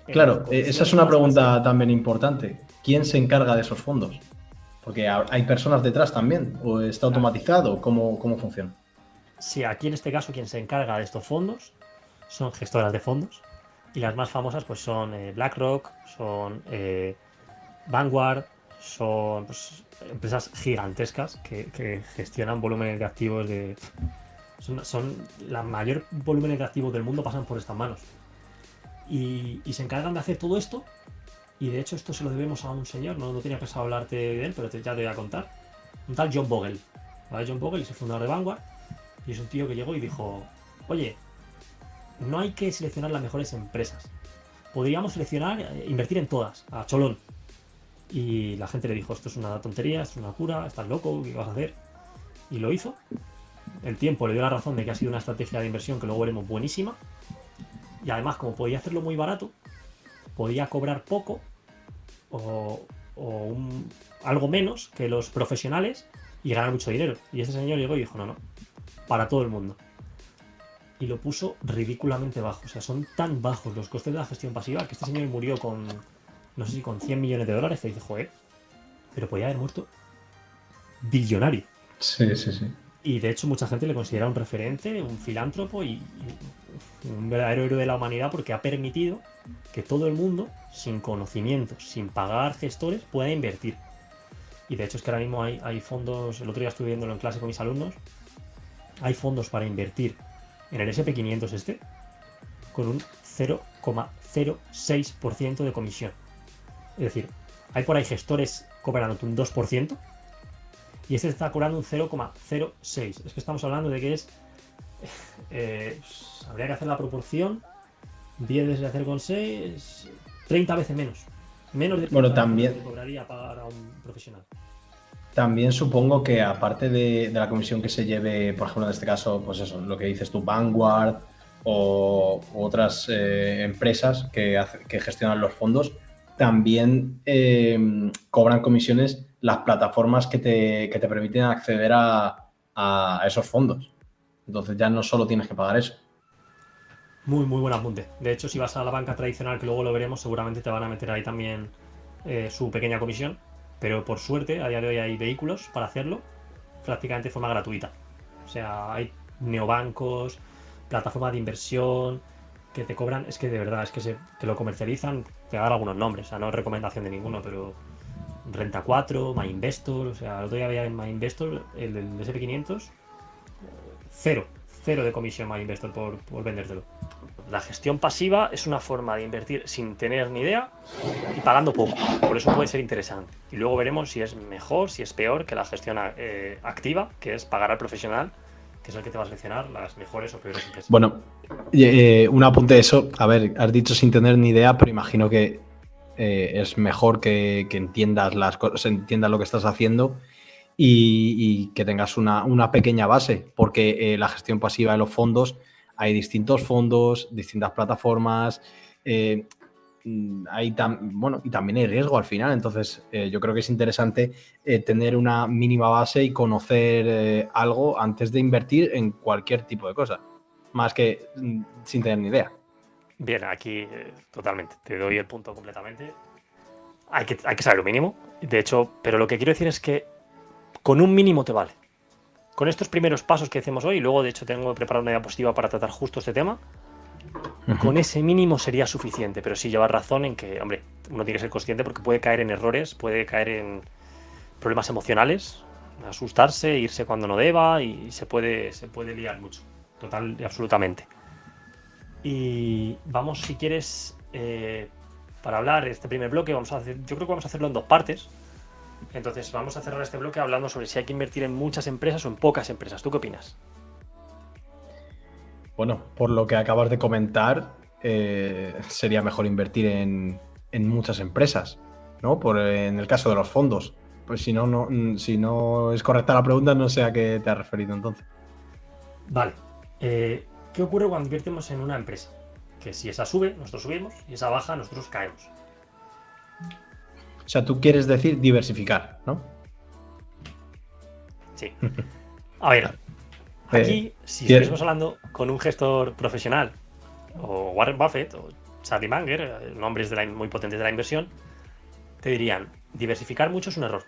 Claro, esa es una pregunta también importante. ¿Quién se encarga de esos fondos? Porque hay personas detrás también. ¿O está automatizado? ¿Cómo funciona?
Sí, aquí en este caso quien se encarga de estos fondos son gestoras de fondos. Y las más famosas pues son BlackRock, son Vanguard, son pues, empresas gigantescas que gestionan volúmenes de activos de... Son la mayor volúmenes de activos del mundo pasan por estas manos. Y se encargan de hacer todo esto. Y de hecho esto se lo debemos a un señor, no tenía pensado hablarte de él, pero ya te voy a contar. Un tal John Bogle. ¿Vale? John Bogle es el fundador de Vanguard. Y es un tío que llegó y dijo, oye, no hay que seleccionar las mejores empresas. Podríamos seleccionar, invertir en todas, a cholón. Y la gente le dijo, esto es una tontería, esto es una locura, estás loco, ¿qué vas a hacer? Y lo hizo. El tiempo le dio la razón de que ha sido una estrategia de inversión que luego veremos buenísima. Y además, como podía hacerlo muy barato, podía cobrar poco o algo menos que los profesionales y ganar mucho dinero. Y este señor llegó y dijo, no, para todo el mundo. Y lo puso ridículamente bajo. O sea, son tan bajos los costes de la gestión pasiva que este señor murió con, no sé si con 100 millones de dólares, que dice, joder, pero podía haber muerto billonario.
Sí.
Y de hecho mucha gente le considera un referente, un filántropo y un verdadero héroe de la humanidad porque ha permitido que todo el mundo, sin conocimientos, sin pagar gestores, pueda invertir. Y de hecho es que ahora mismo hay fondos, el otro día estuve viéndolo en clase con mis alumnos, hay fondos para invertir en el SP 500 con un 0,06% de comisión. Es decir, hay por ahí gestores cobrando un 2% y este está cobrando un 0,06. Es que estamos hablando de que es... habría que hacer la proporción. 10 veces 0,6, 30 veces menos. Menos de 30
Bueno,
veces lo que te
también,
cobraría pagar a un profesional.
también supongo que aparte de la comisión que se lleve, por ejemplo, en este caso, pues eso, lo que dices tú, Vanguard o otras empresas que gestionan los fondos, también cobran comisiones las plataformas que te permiten acceder a esos fondos. Entonces ya no solo tienes que pagar eso.
Muy, muy buen apunte. De hecho, si vas a la banca tradicional, que luego lo veremos, seguramente te van a meter ahí también su pequeña comisión. Pero por suerte, a día de hoy hay vehículos para hacerlo prácticamente de forma gratuita. O sea, hay neobancos, plataformas de inversión que te cobran. Es que de verdad, es que te lo comercializan, te dan algunos nombres. O sea, no es recomendación de ninguno, pero Renta 4, MyInvestor. O sea, el otro día había en MyInvestor, el del SP500, cero. Cero de comisión MyInvestor por vendértelo. La gestión pasiva es una forma de invertir sin tener ni idea y pagando poco. Por eso puede ser interesante. Y luego veremos si es mejor, si es peor que la gestión activa, que es pagar al profesional, que es el que te va a seleccionar las mejores o peores empresas.
Bueno, un apunte de eso. A ver, has dicho sin tener ni idea, pero imagino que es mejor que entiendas las cosas, entiendas lo que estás haciendo y que tengas una pequeña base, porque la gestión pasiva de los fondos, hay distintos fondos, distintas plataformas, bueno, y también hay riesgo al final. Entonces, yo creo que es interesante tener una mínima base y conocer algo antes de invertir en cualquier tipo de cosa, más que sin tener ni idea.
Bien, aquí totalmente, te doy el punto completamente. Hay que saber lo mínimo, de hecho, pero lo que quiero decir es que con un mínimo te vale. Con estos primeros pasos que hacemos hoy, y luego de hecho tengo preparado una diapositiva para tratar justo este tema, con ese mínimo sería suficiente, pero sí llevas razón en que, hombre, uno tiene que ser consciente porque puede caer en errores, puede caer en problemas emocionales, asustarse, irse cuando no deba y se puede liar mucho, total y absolutamente. Y vamos, si quieres, para hablar este primer bloque, yo creo que vamos a hacerlo en dos partes. Entonces vamos a cerrar este bloque hablando sobre si hay que invertir en muchas empresas o en pocas empresas. ¿Tú qué opinas?
Bueno, por lo que acabas de comentar, sería mejor invertir en muchas empresas, ¿no? En el caso de los fondos. Pues si no es correcta la pregunta, no sé a qué te has referido entonces.
Vale. ¿Qué ocurre cuando invertimos en una empresa? Que si esa sube, nosotros subimos, y esa baja, nosotros caemos.
O sea, tú quieres decir diversificar, ¿no?
Sí. A ver,
Eh,
aquí, si
¿quieres?
estuviésemos hablando con un gestor profesional, o Warren Buffett, o Charlie Munger, nombres muy potentes de la inversión, te dirían, diversificar mucho es un error.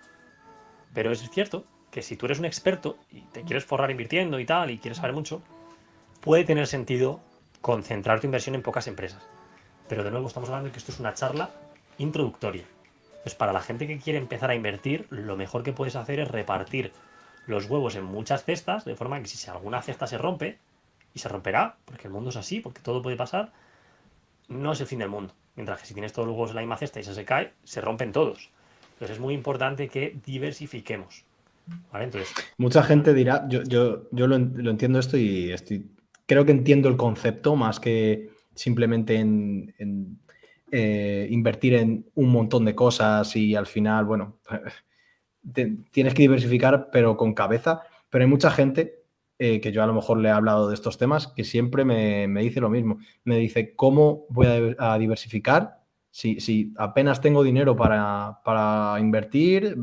Pero es cierto que si tú eres un experto y te quieres forrar invirtiendo y tal, y quieres saber mucho, puede tener sentido concentrar tu inversión en pocas empresas. Pero de nuevo estamos hablando de que esto es una charla introductoria. Pues para la gente que quiere empezar a invertir, lo mejor que puedes hacer es repartir los huevos en muchas cestas, de forma que si alguna cesta se rompe, y se romperá, porque el mundo es así, porque todo puede pasar, no es el fin del mundo. Mientras que si tienes todos los huevos en la misma cesta y se cae, se rompen todos. Entonces es muy importante que diversifiquemos. ¿Vale? Entonces,
Mucha gente dirá, yo lo entiendo esto y creo que entiendo el concepto más que simplemente invertir en un montón de cosas y al final, bueno, tienes que diversificar, pero con cabeza. Pero hay mucha gente que yo a lo mejor le he hablado de estos temas que siempre me dice lo mismo. Me dice, ¿cómo voy a diversificar si apenas tengo dinero para invertir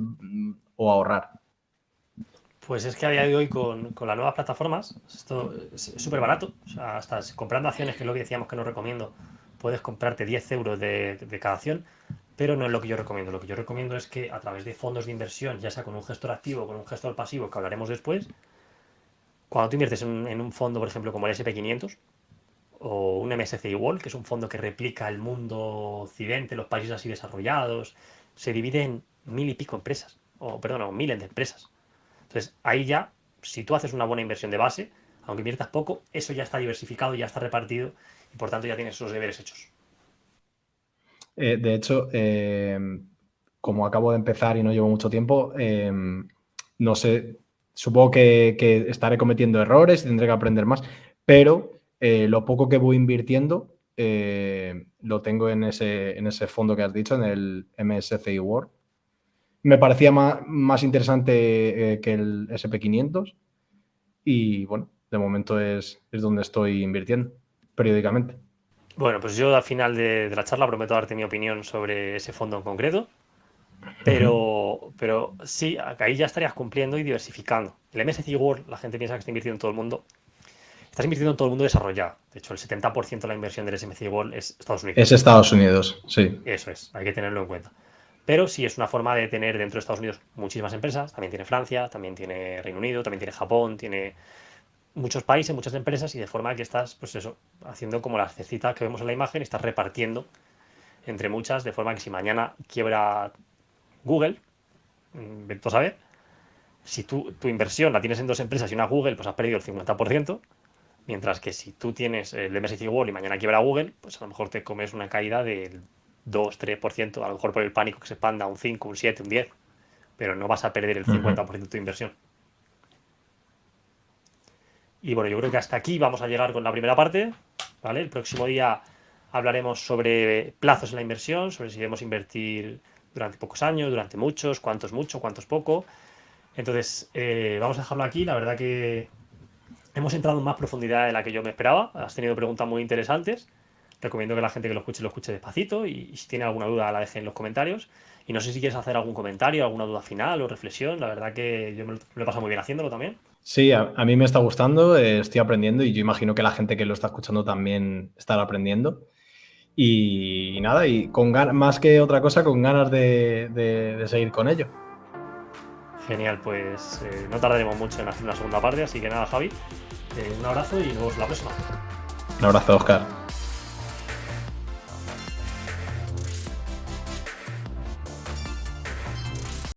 o ahorrar?
pues es que a día de hoy con las nuevas plataformas, esto es súper barato. O sea, hasta comprando acciones, que es lo que decíamos que no recomiendo, puedes comprarte 10 euros de cada acción, pero no es lo que yo recomiendo. Lo que yo recomiendo es que a través de fondos de inversión, ya sea con un gestor activo o con un gestor pasivo, que hablaremos después, cuando tú inviertes en un fondo, por ejemplo, como el SP500 o un MSCI World, que es un fondo que replica el mundo occidente, los países así desarrollados, se divide en mil y pico empresas, o perdón, o miles de empresas. Entonces, ahí ya, si tú haces una buena inversión de base, aunque inviertas poco, eso ya está diversificado, ya está repartido y por tanto ya tienes esos deberes hechos.
De hecho, como acabo de empezar y no llevo mucho tiempo, no sé, supongo que estaré cometiendo errores y tendré que aprender más, pero lo poco que voy invirtiendo lo tengo en ese fondo que has dicho, en el MSCI World. Me parecía más interesante que el SP500 y bueno, de momento es donde estoy invirtiendo periódicamente.
Bueno, pues yo al final de la charla prometo darte mi opinión sobre ese fondo en concreto,
Ujú.
pero sí, ahí ya estarías cumpliendo y diversificando. El MSCI World, la gente piensa que está invirtiendo en todo el mundo. Estás invirtiendo en todo el mundo desarrollado. De hecho, el 70% de la inversión del MSCI World es Estados Unidos.
Es Estados Unidos, sí.
Eso es, hay que tenerlo en cuenta. Pero sí es una forma de tener dentro de Estados Unidos muchísimas empresas. También tiene Francia, también tiene Reino Unido, también tiene Japón, tiene muchos países, muchas empresas, y de forma que estás, pues eso, haciendo como las cecitas que vemos en la imagen, y estás repartiendo entre muchas, de forma que si mañana quiebra Google, vete a saber, si tu inversión la tienes en dos empresas y una Google, pues has perdido el 50%, mientras que si tú tienes el MSCI World y mañana quiebra Google, pues a lo mejor te comes una caída del 2-3%, a lo mejor por el pánico que se expanda a un 5, un 7, un 10, pero no vas a perder el
Ujú.
50% de tu inversión. Y bueno, yo creo que hasta aquí vamos a llegar con la primera parte, ¿vale? El próximo día hablaremos sobre plazos en la inversión, sobre si debemos invertir durante pocos años, durante muchos, cuántos mucho, cuántos poco. Entonces, vamos a dejarlo aquí. La verdad que hemos entrado en más profundidad de la que yo me esperaba. Has tenido preguntas muy interesantes. Recomiendo que la gente que lo escuche despacito, y si tiene alguna duda la deje en los comentarios. Y no sé si quieres hacer algún comentario, alguna duda final o reflexión. La verdad que yo me lo he pasado muy bien haciéndolo también.
Sí, a mí me está gustando, estoy aprendiendo y yo imagino que la gente que lo está escuchando también estará aprendiendo. Y nada, y más que otra cosa, con ganas de seguir con ello.
Genial, pues no tardaremos mucho en hacer una segunda parte, así que nada, Javi, un abrazo y nos vemos la próxima.
Un abrazo, Oscar.